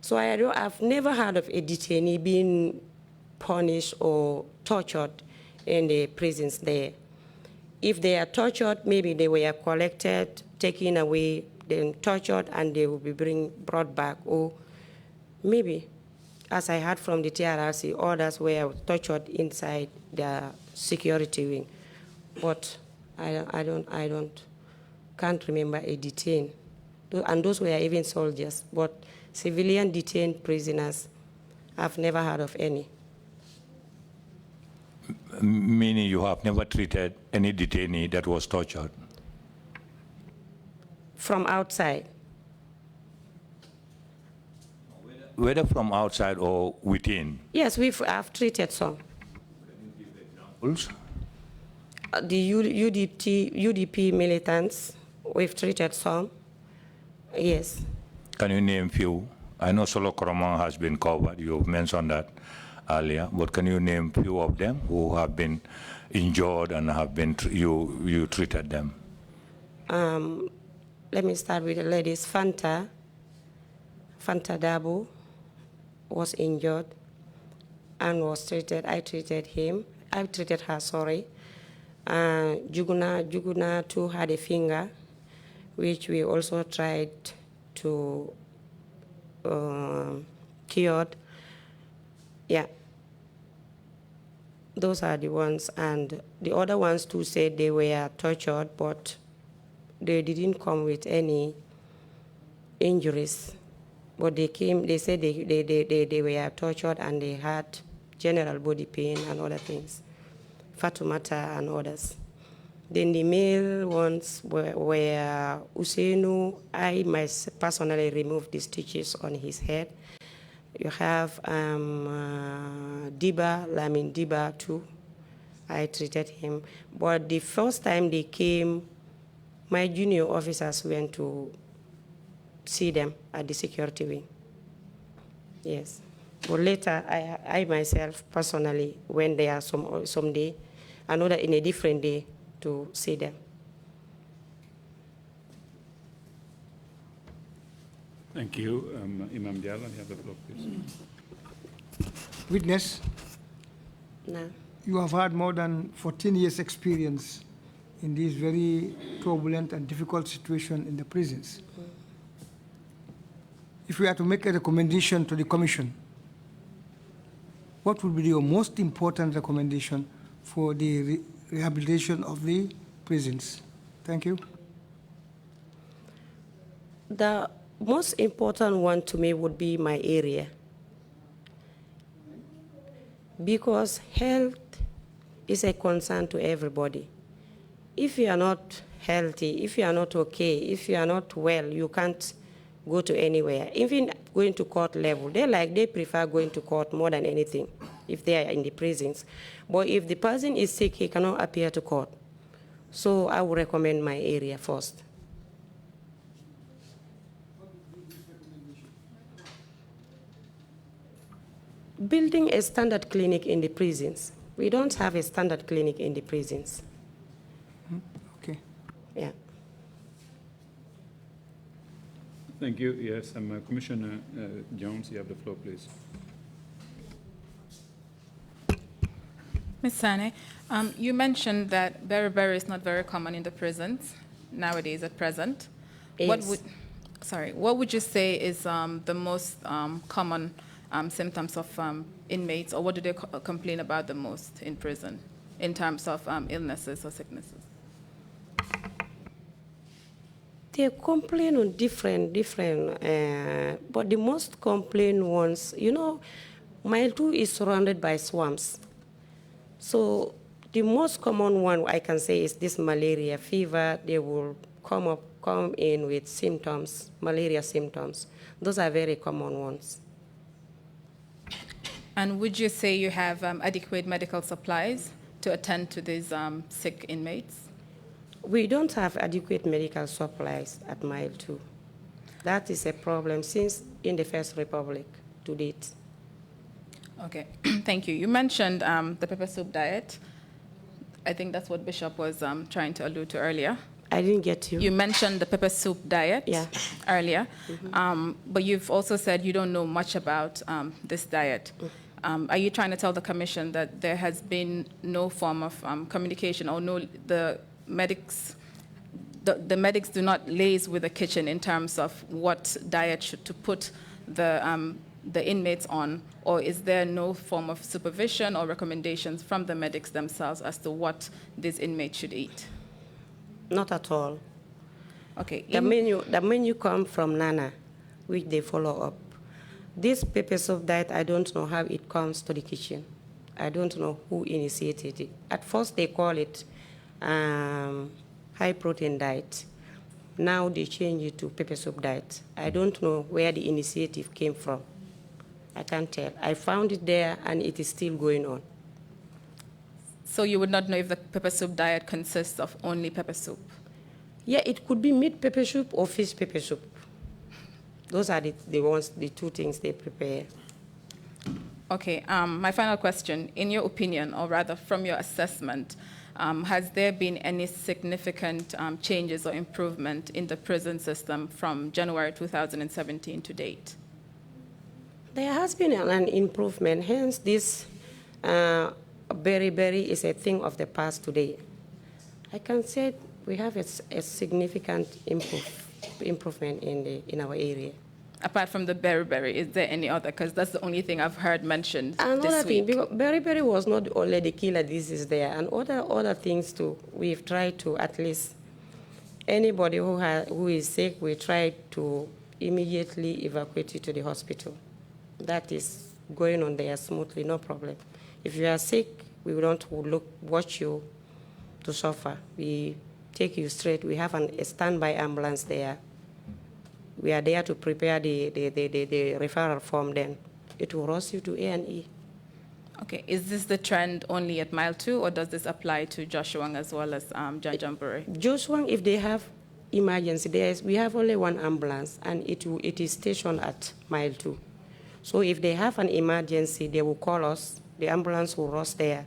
Speaker 14: So I've never heard of a detainee being punished or tortured in the prisons there. If they are tortured, maybe they were collected, taken away, then tortured, and they will be brought back. Or maybe, as I heard from the TRRC, others were tortured inside the security wing. But I can't remember a detained. And those were even soldiers. But civilian detained prisoners, I've never heard of any.
Speaker 15: Meaning you have never treated any detainee that was tortured?
Speaker 14: From outside.
Speaker 15: Whether from outside or within?
Speaker 14: Yes, I've treated some.
Speaker 15: Can you give examples?
Speaker 14: The UDP militants, we've treated some. Yes.
Speaker 15: Can you name few? I know Solo Koromang has been covered. You've mentioned that earlier, but can you name few of them who have been injured and have been you treated them?
Speaker 14: Let me start with the ladies. Fanta Dabo was injured. and was treated. I treated her, sorry. Juguna too had a finger, which we also tried to cured. Yeah. Those are the ones. And the other ones too said they were tortured, but they didn't come with any injuries. But they said they were tortured and they had general body pain and other things. Fatoumata and others. Then the male ones were Usainu. I myself personally removed the stitches on his head. You have Lamin Diba too. I treated him. But the first time they came, my junior officers went to see them at the security wing. Yes. But later, I myself personally went there some day, another in a different day to see them.
Speaker 12: Thank you. Imam Diallo, you have the floor, please.
Speaker 16: Witness,
Speaker 14: no.
Speaker 16: You have had more than 14 years experience in this very turbulent and difficult situation in the prisons. If we are to make a recommendation to the Commission, what would be your most important recommendation for the rehabilitation of the prisons? Thank you.
Speaker 14: The most important one to me would be my area. Because health is a concern to everybody. If you are not healthy, if you are not okay, if you are not well, you can't go to anywhere. Even going to court level, they prefer going to court more than anything if they are in the prisons. But if the person is sick, he cannot appear to court. So I would recommend my area first. Building a standard clinic in the prisons. We don't have a standard clinic in the prisons.
Speaker 16: Okay.
Speaker 14: Yeah.
Speaker 12: Thank you. Yes, Commissioner Jones, you have the floor, please.
Speaker 17: Ms. Sanneh, you mentioned that beriberi is not very common in the prisons nowadays at present.
Speaker 14: Yes.
Speaker 17: What would you say is the most common symptoms of inmates, or what do they complain about the most in prison in terms of illnesses or sicknesses?
Speaker 14: They complain on different, but the most complained ones, Mile 2 is surrounded by swamps. So the most common one I can say is this malaria fever. They will come in with symptoms, malaria symptoms. Those are very common ones.
Speaker 17: And would you say you have adequate medical supplies to attend to these sick inmates?
Speaker 14: We don't have adequate medical supplies at Mile 2. That is a problem since in the First Republic to date.
Speaker 17: Okay, thank you. You mentioned the pepper soup diet. I think that's what Bishop was trying to allude to earlier.
Speaker 14: I didn't get you.
Speaker 17: You mentioned the pepper soup diet earlier, but you've also said you don't know much about this diet. Are you trying to tell the Commission that there has been no form of communication, or the medics do not liaise with the kitchen in terms of what diet to put the inmates on, or is there no form of supervision or recommendations from the medics themselves as to what these inmates should eat?
Speaker 14: Not at all.
Speaker 17: Okay.
Speaker 14: The menu comes from Nana, which they follow up. This pepper soup diet, I don't know how it comes to the kitchen. I don't know who initiated it. At first, they call it high protein diet. Now they change it to pepper soup diet. I don't know where the initiative came from. I can't tell. I found it there, and it is still going on.
Speaker 17: So you would not know if the pepper soup diet consists of only pepper soup?
Speaker 14: Yeah, it could be meat pepper soup or fish pepper soup. Those are the two things they prepare.
Speaker 17: Okay, my final question. In your opinion, or rather from your assessment, has there been any significant changes or improvement in the prison system from January 2017 to date?
Speaker 14: There has been an improvement, hence this berry is a thing of the past today. I can say we have a significant improvement in our area.
Speaker 17: Apart from the berry, is there any other? Because that's the only thing I've heard mentioned
Speaker 14: Another
Speaker 17: this
Speaker 14: thing,
Speaker 17: week.
Speaker 14: because berry was not only the killer disease there, and other things too. We've tried to at least anybody who is sick, we try to immediately evacuate you to the hospital. That is going on there smoothly, no problem. If you are sick, we don't watch you to suffer. We take you straight. We have a standby ambulance there. We are there to prepare the referral form. Then it will rush you to A&E.
Speaker 17: Okay, is this the trend only at Mile 2, or does this apply to Joshua as well as Janjanbureh?
Speaker 14: Joshua, if they have emergency, we have only one ambulance, and it is stationed at Mile 2. So if they have an emergency, they will call us. The ambulance will rush there,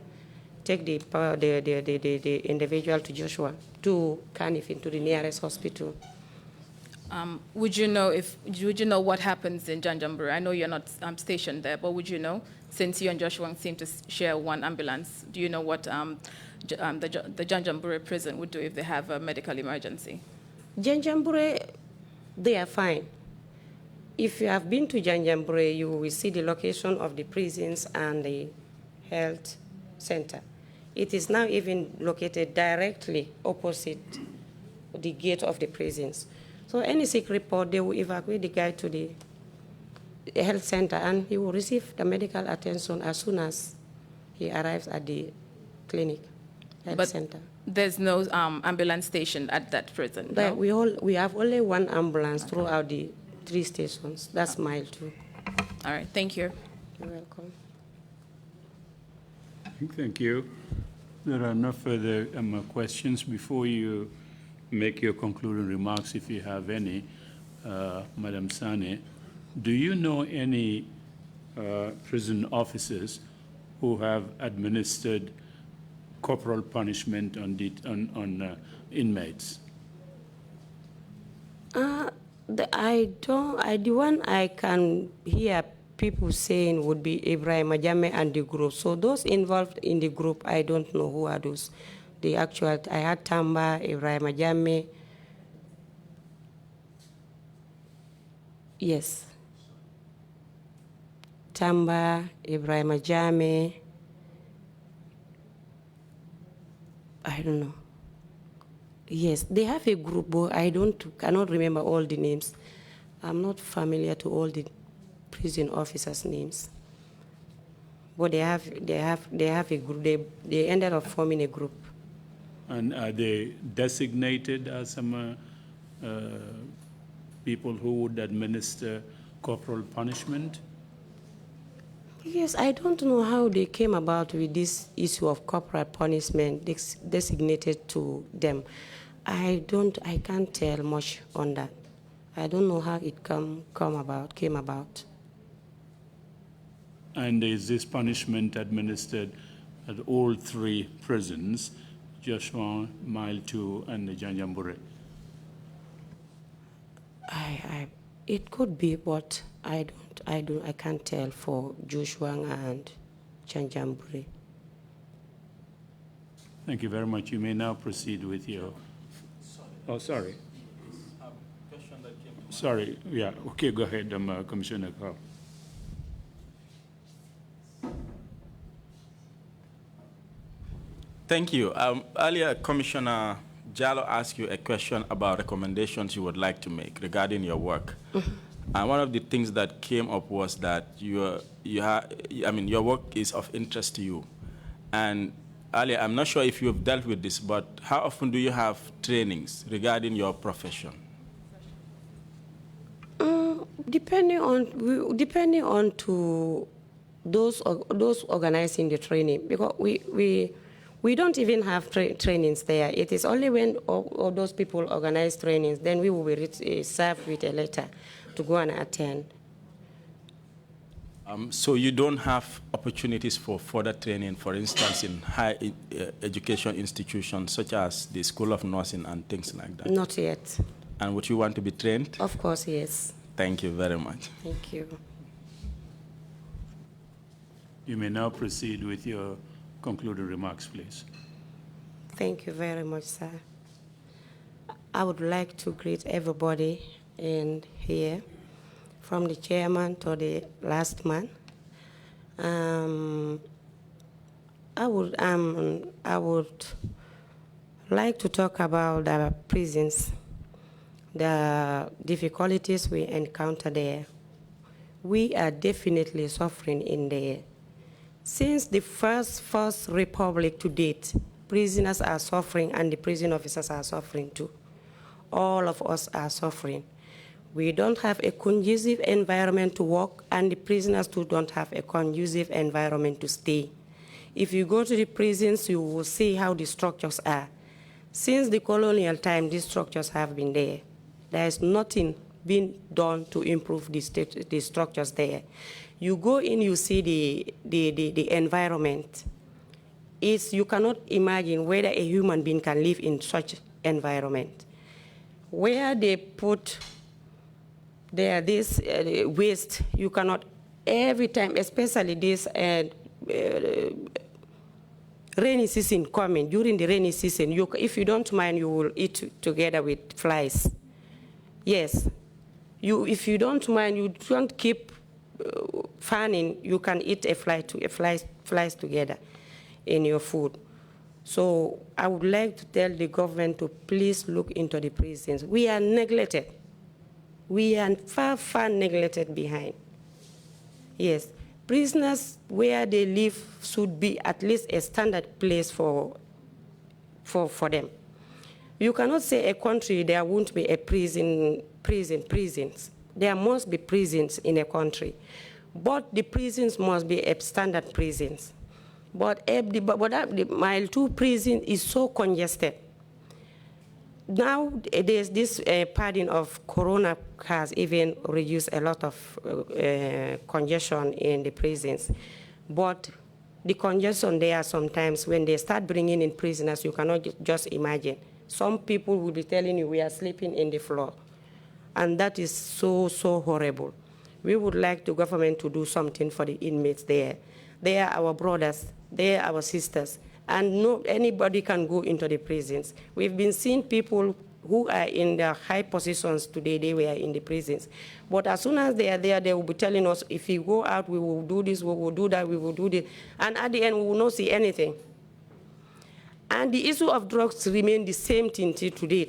Speaker 14: take the individual to Joshua, to Carnifin, to the nearest hospital.
Speaker 17: Would you know what happens in Janjanbureh? I know you're not stationed there, but would you know, since you and Joshua seem to share one ambulance, do you know what the Janjanbureh prison would do if they have a medical emergency?
Speaker 14: Janjanbureh, they are fine. If you have been to Janjanbureh, you will see the location of the prisons and the health center. It is now even located directly opposite the gate of the prisons. So any sick report, they will evacuate the guy to the health center, and he will receive the medical attention as soon as he arrives at the clinic, health center.
Speaker 17: There's no ambulance station at that prison, no?
Speaker 14: We have only one ambulance throughout the 3 stations. That's Mile 2.
Speaker 17: All right, thank you.
Speaker 14: You're welcome.
Speaker 12: Thank you. There are no further questions. Before you make your concluding remarks, if you have any, Madam Sanneh, do you know any prison officers who have administered corporal punishment on inmates? The one I can hear people saying would be Ibrahim Ajame and the group. So those involved in the group, I don't know who are those. I had Tamba, Ibrahim Ajame. Yes. Tamba, Ibrahim Ajame. I don't know. Yes, they have a group, but I cannot remember all the names. I'm not familiar to all the prison officers' names. But they have a group. They ended up forming a group. And are they designated as some people who would administer corporal punishment?
Speaker 14: Yes, I don't know how they came about with this issue of corporal punishment designated to them. I can't tell much on that. I don't know how it came about.
Speaker 12: And is this punishment administered at all 3 prisons, Joshua, Mile 2, and the Janjanbureh?
Speaker 14: It could be, but I can't tell for Joshua and Janjanbureh.
Speaker 12: Thank you very much. You may now proceed with your. Oh, sorry. Sorry. Yeah. Okay. Go ahead, Commissioner Kerr.
Speaker 18: Thank you. Earlier, Commissioner Jallo asked you a question about recommendations you would like to make regarding your work. And one of the things that came up was that your work is of interest to you. And earlier, I'm not sure if you've dealt with this, but how often do you have trainings regarding your profession?
Speaker 14: Depending on to those organizing the training, because we don't even have trainings there. It is only when all those people organize trainings, then we will be served with a letter to go and attend.
Speaker 18: So you don't have opportunities for further training, for instance, in higher education institutions such as the School of Nursing and things like that?
Speaker 14: Not yet.
Speaker 18: And would you want to be trained?
Speaker 14: Of course, yes.
Speaker 18: Thank you very much.
Speaker 14: Thank you.
Speaker 12: You may now proceed with your concluding remarks, please.
Speaker 14: Thank you very much, sir. I would like to greet everybody in here, from the chairman to the last man. I would like to talk about the prisons, the difficulties we encounter there. We are definitely suffering in there. Since the first republic to date, prisoners are suffering and the prison officers are suffering too. All of us are suffering. We don't have a conducive environment to work, and the prisoners too don't have a conducive environment to stay. If you go to the prisons, you will see how the structures are. Since the colonial time, these structures have been there. There is nothing being done to improve the structures there. You go in, you see the environment. You cannot imagine whether a human being can live in such environment. Where they put this waste, you cannot, every time, especially this rainy season coming, during the rainy season, if you don't mind, you will eat together with flies. Yes. If you don't mind, you don't keep fanning, you can eat flies together in your food. So I would like to tell the government to please look into the prisons. We are neglected. We are far, far neglected behind. Yes. Prisoners where they live should be at least a standard place for them. You cannot say a country there won't be a prisons. There must be prisons in a country, but the prisons must be a standard prisons. But the Mile 2 prison is so congested. Now there's this padding of corona has even reduced a lot of congestion in the prisons. But the congestion there sometimes, when they start bringing in prisoners, you cannot just imagine. Some people will be telling you we are sleeping in the floor. And that is so, so horrible. We would like the government to do something for the inmates there. They are our brothers, they are our sisters, and anybody can go into the prisons. We've been seeing people who are in the high positions today, they were in the prisons. But as soon as they are there, they will be telling us, if we go out, we will do this, we will do that, we will do this. And at the end, we will not see anything. And the issue of drugs remains the same thing till today.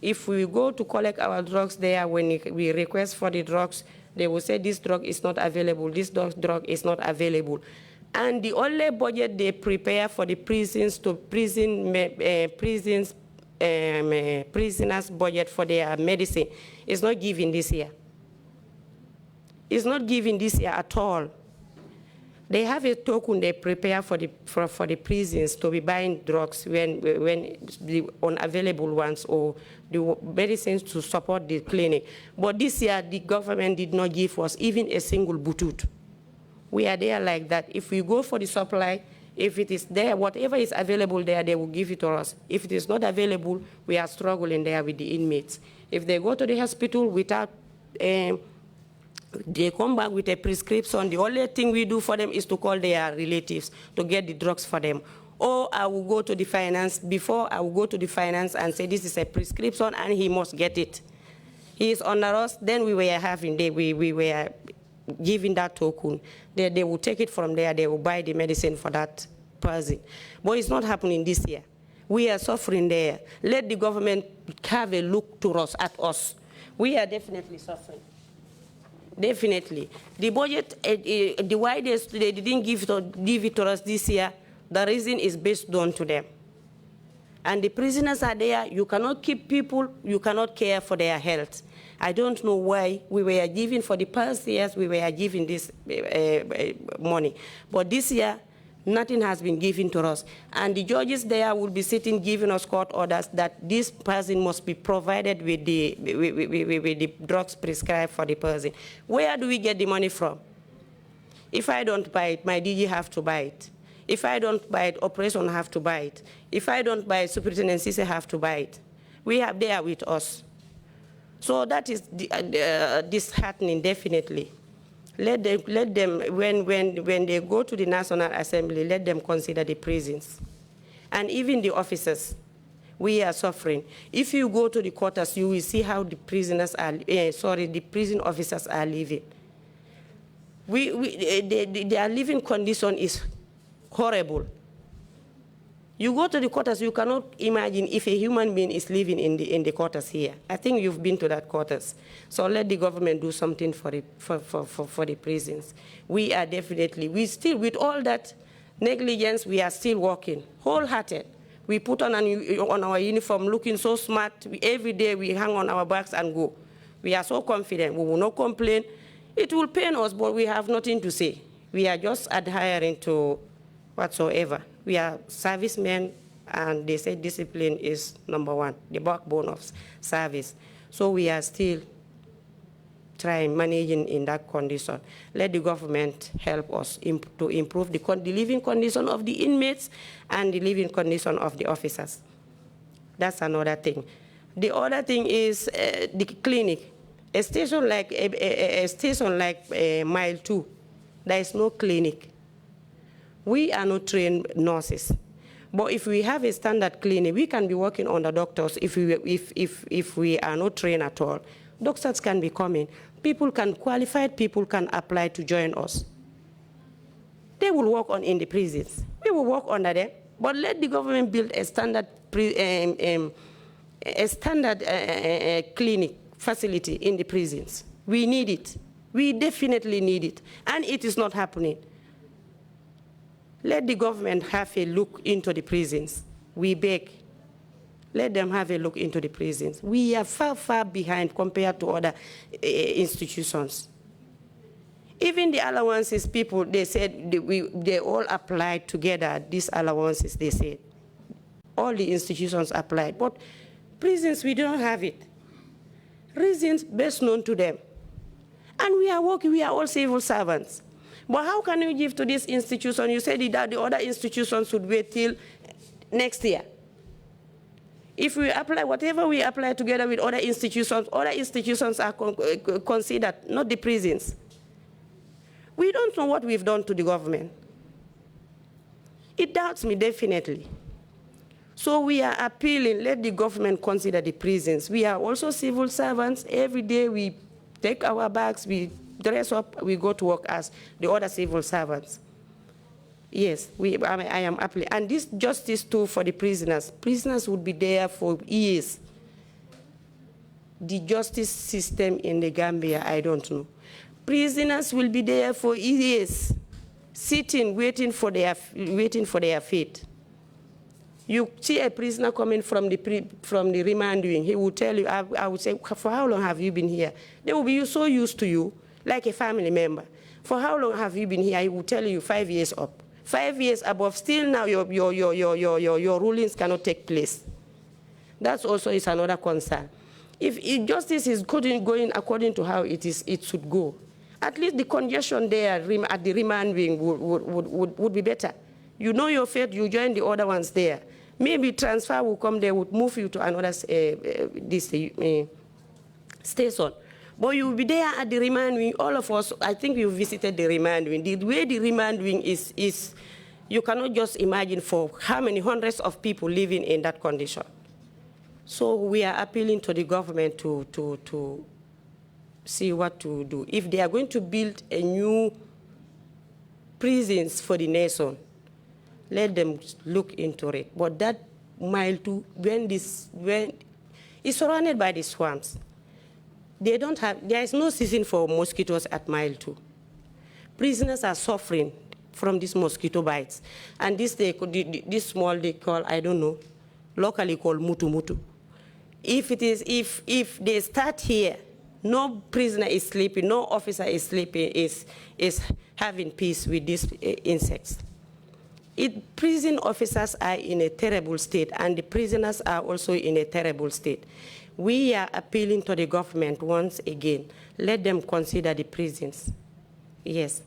Speaker 14: If we go to collect our drugs there, when we request for the drugs, they will say this drug is not available, this drug is not available. And the only budget they prepare for the prisons to prisoners' budget for their medicine is not given this year. It's not given this year at all. They have a token they prepare for the prisons to be buying drugs when the unavailable ones or the medicines to support the clinic. But this year, the government did not give us even a single butut. We are there like that. If we go for the supply, if it is there, whatever is available there, they will give it to us. If it is not available, we are struggling there with the inmates. If they go to the hospital without they come back with a prescription, the only thing we do for them is to call their relatives to get the drugs for them. Or I will go to the finance, before I will go to the finance and say this is a prescription and he must get it. He is under us, then we were giving that token. They will take it from there, they will buy the medicine for that person. But it's not happening this year. We are suffering there. Let the government have a look at us. We are definitely suffering. Definitely. The budget, the widest, they didn't give it to us this year. The reason is based on to them. And the prisoners are there. You cannot keep people. You cannot care for their health. I don't know why we were giving for the past years, we were giving this money. But this year, nothing has been given to us. And the judges there will be sitting giving us court orders that this person must be provided with the drugs prescribed for the person. Where do we get the money from? If I don't buy it, my DG have to buy it. If I don't buy it, operation have to buy it. If I don't buy it, superintendent CC have to buy it. We have there with us. So that is disheartening, definitely. Let them when they go to the National Assembly, let them consider the prisons. And even the officers, we are suffering. If you go to the quarters, you will see how the prisoners are, the prison officers are living. Their living condition is horrible. You go to the quarters, you cannot imagine if a human being is living in the quarters here. I think you've been to that quarters. So let the government do something for the prisons. We are definitely, we still, with all that negligence, we are still working, wholehearted. We put on our uniform looking so smart. Every day we hang on our backs and go. We are so confident. We will not complain. It will pain us, but we have nothing to say. We are just adhering to whatsoever. We are servicemen, and they say discipline is #1, the backbone of service. So we are still trying, managing in that condition. Let the government help us to improve the living condition of the inmates and the living condition of the officers. That's another thing. The other thing is the clinic. A station like Mile 2, there is no clinic. We are not trained nurses. But if we have a standard clinic, we can be working on the doctors. If we are not trained at all, doctors can be coming. Qualified people can apply to join us. They will work in the prisons. We will work under them. But let the government build a standard clinic facility in the prisons. We need it. We definitely need it. And it is not happening. Let the government have a look into the prisons. We beg. Let them have a look into the prisons. We are far, far behind compared to other institutions. Even the allowances, people, they said they all applied together, these allowances, they said. All the institutions applied. But prisons, we don't have it. Reasons best known to them. And we are working, we are all civil servants. But how can you give to this institution? You said that the other institutions should wait till next year. If we apply, whatever we apply together with other institutions are considered, not the prisons. We don't know what we've done to the government. It doubts me, definitely. So we are appealing, let the government consider the prisons. We are also civil servants. Every day we take our bags, we dress up, we go to work as the other civil servants. Yes, I am appealing. And this justice too for the prisoners. Prisoners would be there for years. The justice system in the Gambia, I don't know. Prisoners will be there for years, sitting, waiting for their fate. You see a prisoner coming from the remand wing, he will tell you, I would say, for how long have you been here? They will be so used to you, like a family member. For how long have you been here? He will tell you 5 years up. 5 years above, still now your rulings cannot take place. That also is another concern. If justice is going according to how it should go, at least the congestion there at the remand wing would be better. You know your fate, you join the other ones there. Maybe transfer will come there, would move you to another station. But you will be there at the remand wing. All of us, I think you visited the remand wing. The way the remand wing is, you cannot just imagine for how many hundreds of people living in that condition. So we are appealing to the government to see what to do. If they are going to build a new prisons for the nation, let them look into it. But that Mile 2, when it's surrounded by the swamps, there is no season for mosquitoes at Mile 2. Prisoners are suffering from these mosquito bites. And this small they call, I don't know, locally called mutu mutu. If they start here, no prisoner is sleeping, no officer is sleeping, is having peace with these insects. Prison officers are in a terrible state, and the prisoners are also in a terrible state. We are appealing to the government once again. Let them consider the prisons. Yes,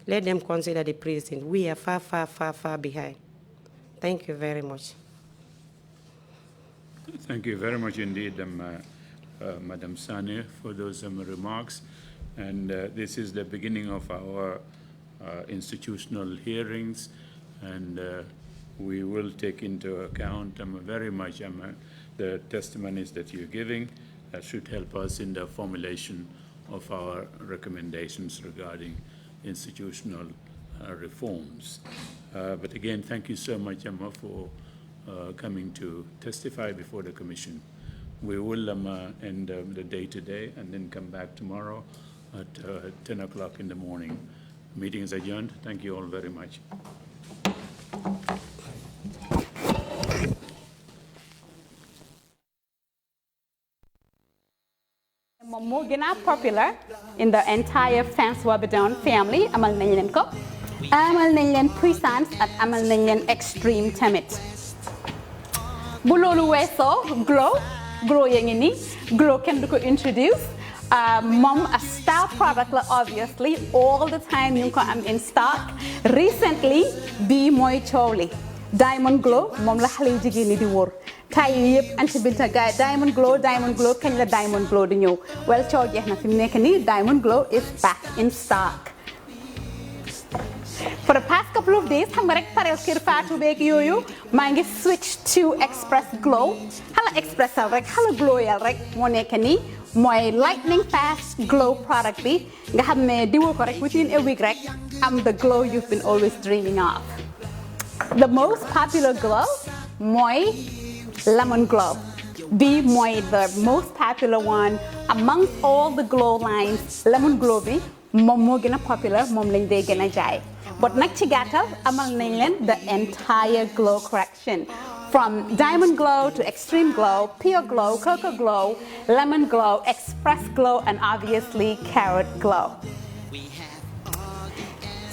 Speaker 14: let them consider the prisons. We are far, far, far, far behind. Thank you very much.
Speaker 12: Thank you very much indeed, Madam Sanneh, for those remarks. And this is the beginning of our institutional hearings, and we will take into account very much the testimonies that you're giving. That should help us in the formulation of our recommendations regarding institutional reforms. But again, thank you so much, Emma, for coming to testify before the Commission. We will end the day today and then come back tomorrow at 10 o'clock in the morning. Meeting is adjourned. Thank you all very much.
Speaker 19: More popular in the entire Fans-Wabadon family, amal nañ leen ko amal nañ leen puissance ak amal nañ leen extreme tamit bu loolu weesoo glow yaa ngi ni glow kenn du ko introduce mom a star product la obviously all the time ñu ko am in stock recently bi mooy coow li Diamond Glow mom la xale yu jigéen ñi di wóor tay yëpp anti binta gaay Diamond Glow kañ la Diamond Glow di ñëw well coow jeex na fi mu nekk nii Diamond Glow is back in stock for the past couple of days xam nga rek parel kër Fatou beeg yooyu maa ngi switch to Express Glow xala expressal rek xala glowyal rek moo nekk nii mooy lightning fast glow product bi nga xam ne diwoo ko rek within a week rek am the glow you've been always dreaming of. The most popular glow mooy lemon glow. Be mooy the most popular one amongst all the glow lines. Lemon glow bi moom moo gën a popular moom lañ dee gën a jaay. But nag ci gàttal amal nañ leen the entire glow correction. From Diamond Glow to Extreme Glow, Pure Glow, Cocoa Glow, Lemon Glow, Express Glow, and obviously Carrot Glow.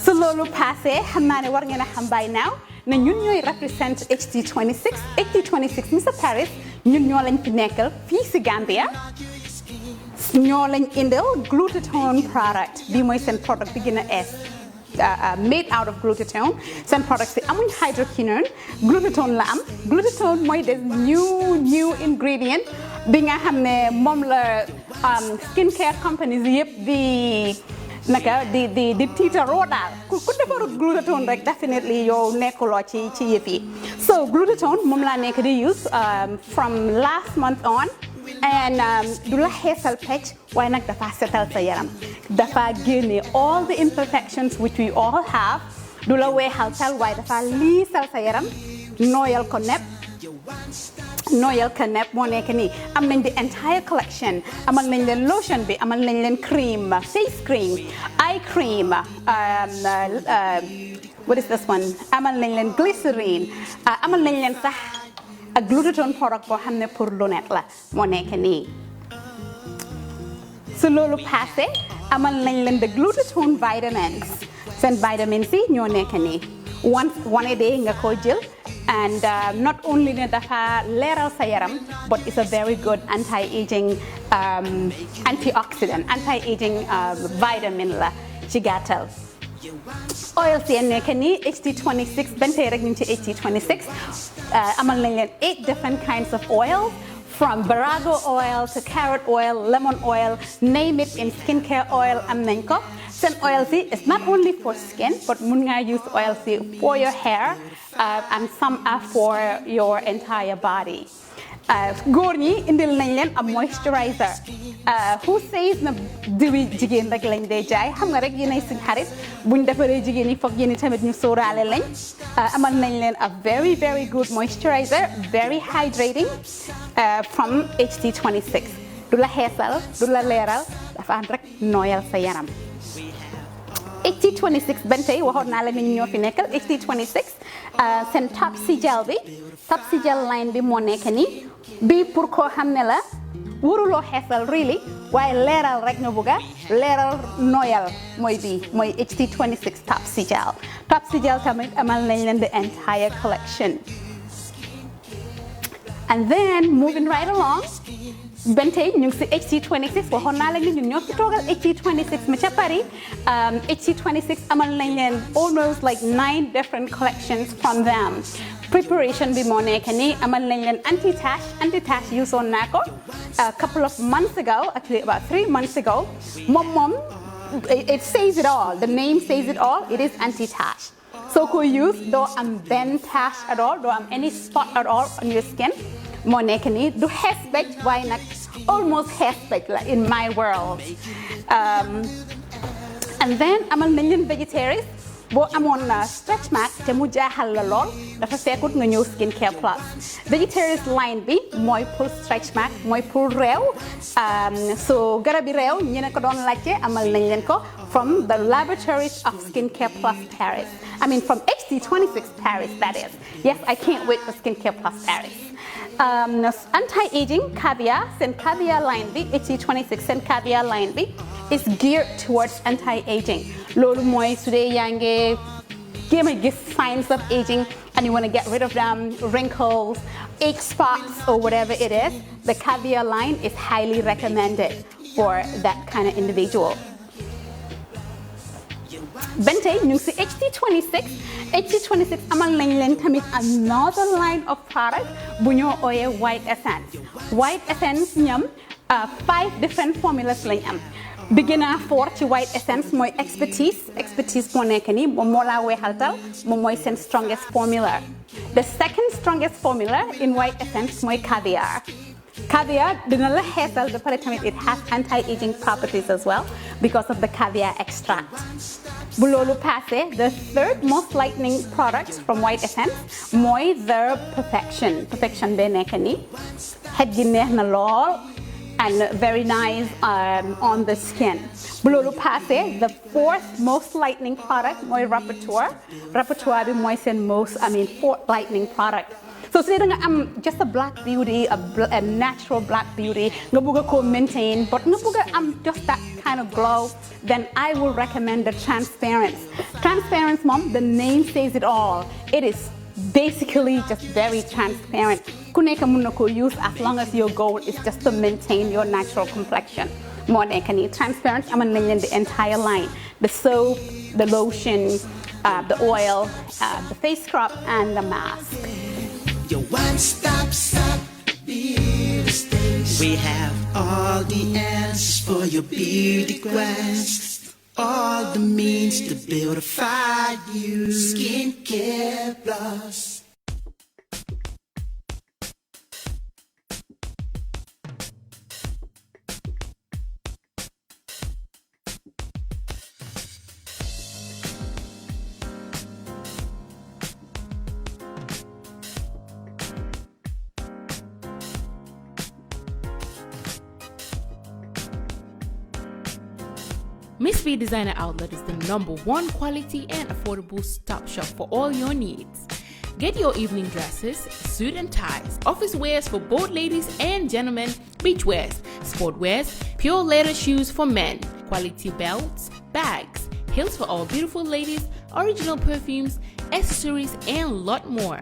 Speaker 19: So loolu passé xam naa ne war ngeen a xam by now na ñun ñooy represent HT26 Mr Paris ñun ñoo lañ fi nekkal fii si Gambia ñoo lañ indil glutathione product bi mooy seen product bi gën a made out of glutathione seen product si amuñ hydroquinone glutathione la am glutathione mooy des new ingredient bi nga xam ne moom la skincare companies yëpp di naka di tiitaroo daal ku defarut glutathione rek definitely yow nekkuloo ci yëf yi so glutathione moom laa nekk di use from last month on and du la xeesal pecc waaye nag dafa setal sa yaram dafa génne all the imperfections which we all have du la weexal tal waaye dafa liisal sa yaram nooyal ko nepp moo nekk nii am nañ the entire collection amal nañ leen lotion bi amal nañ leen cream face cream eye cream what is this one amal nañ leen glycerine amal nañ leen sax a glutathione product boo xam ne pour lunette la moo nekk nii su loolu passé amal nañ leen the glutathione vitamins seen vitamins yi ñoo nekk nii one a day nga ko jël and not only ne dafa leeral sa yaram but it's a very good anti-aging antioxidant anti-aging vitamin la ci gàttal oil si nekk nii HT26 bente rek ñu ci HT26 amal nañ leen 8 different kinds of oil from Barago oil to carrot oil lemon oil name it in skincare oil am nañ ko seen oil si is not only for skin but mun nga use oil si for your hair and some are for your entire body góor ñi indil nañ leen a moisturizer who says na diwi jigéen rek lañ dee jaay xam nga rek yéenay suñ xarit buñ defaree jigéen yi foog yéen tamit ñu sóoraale lañ amal nañ leen a very very good moisturizer very hydrating from HT26 du la xeesal du la leeral dafa ànd rek nooyal sa yaram HT26 ben tey waxoon naa la ni ñoo fi nekkal HT26 seen Topsy Gel bi Topsy Gel line bi moo nekk nii bii pour koo xam ne la waruloo xeesal really waaye leeral rek nga bëgga leeral nooyal mooy bii mooy HT26 Topsy Gel tamit amal nañ leen the entire collection and then moving right along ben tey ñu ngi si HT26 waxoon naa la ni ñun ñoo fi toogal HT26 ma ca Paris HT26 amal nañ leen almost like 9 different collections from them Preparation bi moo nekk nii amal nañ leen anti-tache usoon naa ko a couple of months ago, actually about 3 months ago. Mom, it says it all. The name says it all. It is anti-tache. So could use though bend tache at all, though any spot at all on your skin. Moo nekk nii du xees why not almost xees like in my world. And then amal nañ leen vegetarians. Boo amoon stretch mark te mu jaaxal la lool dafa fekkut nga ñëw Skin Care Plus. Vegetarians line bi mooy pour stretch mark mooy pour réew so garabi réew ñi ne ko doon laajte amal nañ leen ko from the laboratories of Skin Care Plus Paris. I mean from HD26 Paris, that is. Yes, I can't wait for Skin Care Plus Paris. Anti-aging caviar seen caviar line bi HD26 seen caviar line bi is geared towards anti-aging. Loolu mooy su dee yaa ngi jéem a gis signs of aging and you want to get rid of them, wrinkles, age spots or whatever it is, the caviar line is highly recommended for that kind of individual. Bente ñu ngi si HD26 amal nañ leen tamit another line of product bu ñoo ooyee White Essence. White Essence ñam 5 different formulas lañ am. Beginner for ci White Essence mooy expertise moo nekk nii moom moo laa weexaltal moom mooy seen strongest formula. The second strongest formula in White Essence mooy caviar. Caviar dina la xeesal ba pare tamit it has anti-aging properties as well because of the caviar extract. Bu loolu passé, the third most lightening product from White Essence mooy the Perfection bee nekk nii xet gi neex na lool and very nice on the skin. Bu loolu passé, the fourth most lightening product mooy Rapporteur bi mooy seen fourth lightening product. So su dee da nga am just a black beauty, a natural black beauty, nga bëgg ko maintain, but nga bëgg am just that kind of glow, then I will recommend the Transparence. Transparence, Mom, the name says it all. It is basically just very transparent. Ku nekk mën na ko use as long as your goal is just to maintain your natural complexion. Moo nekk nii Transparent amal nañ leen the entire line. The soap, the lotion, the oil, the face scrub and the mask.
Speaker 11: Your one-stop shop beauty station. We have all the answers for your beauty quest. All the means to beautify you. Skin Care Plus.
Speaker 20: Miss B Designer Outlet is the #1 quality and affordable stop shop for all your needs. Get your evening dresses, suit and ties, office wears for both ladies and gentlemen, beach wears, sport wears, pure leather shoes for men, quality belts, bags, heels for all beautiful ladies, original perfumes, accessories, and a lot more.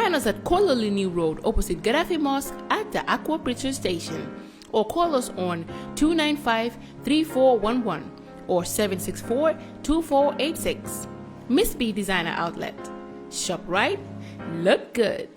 Speaker 20: Find us at Kololini Road opposite Gaddafi Mosque at the Aqua Preacher Station, or call us on 295-3411 or 764-2486. Miss B Designer Outlet. Shop right, look good.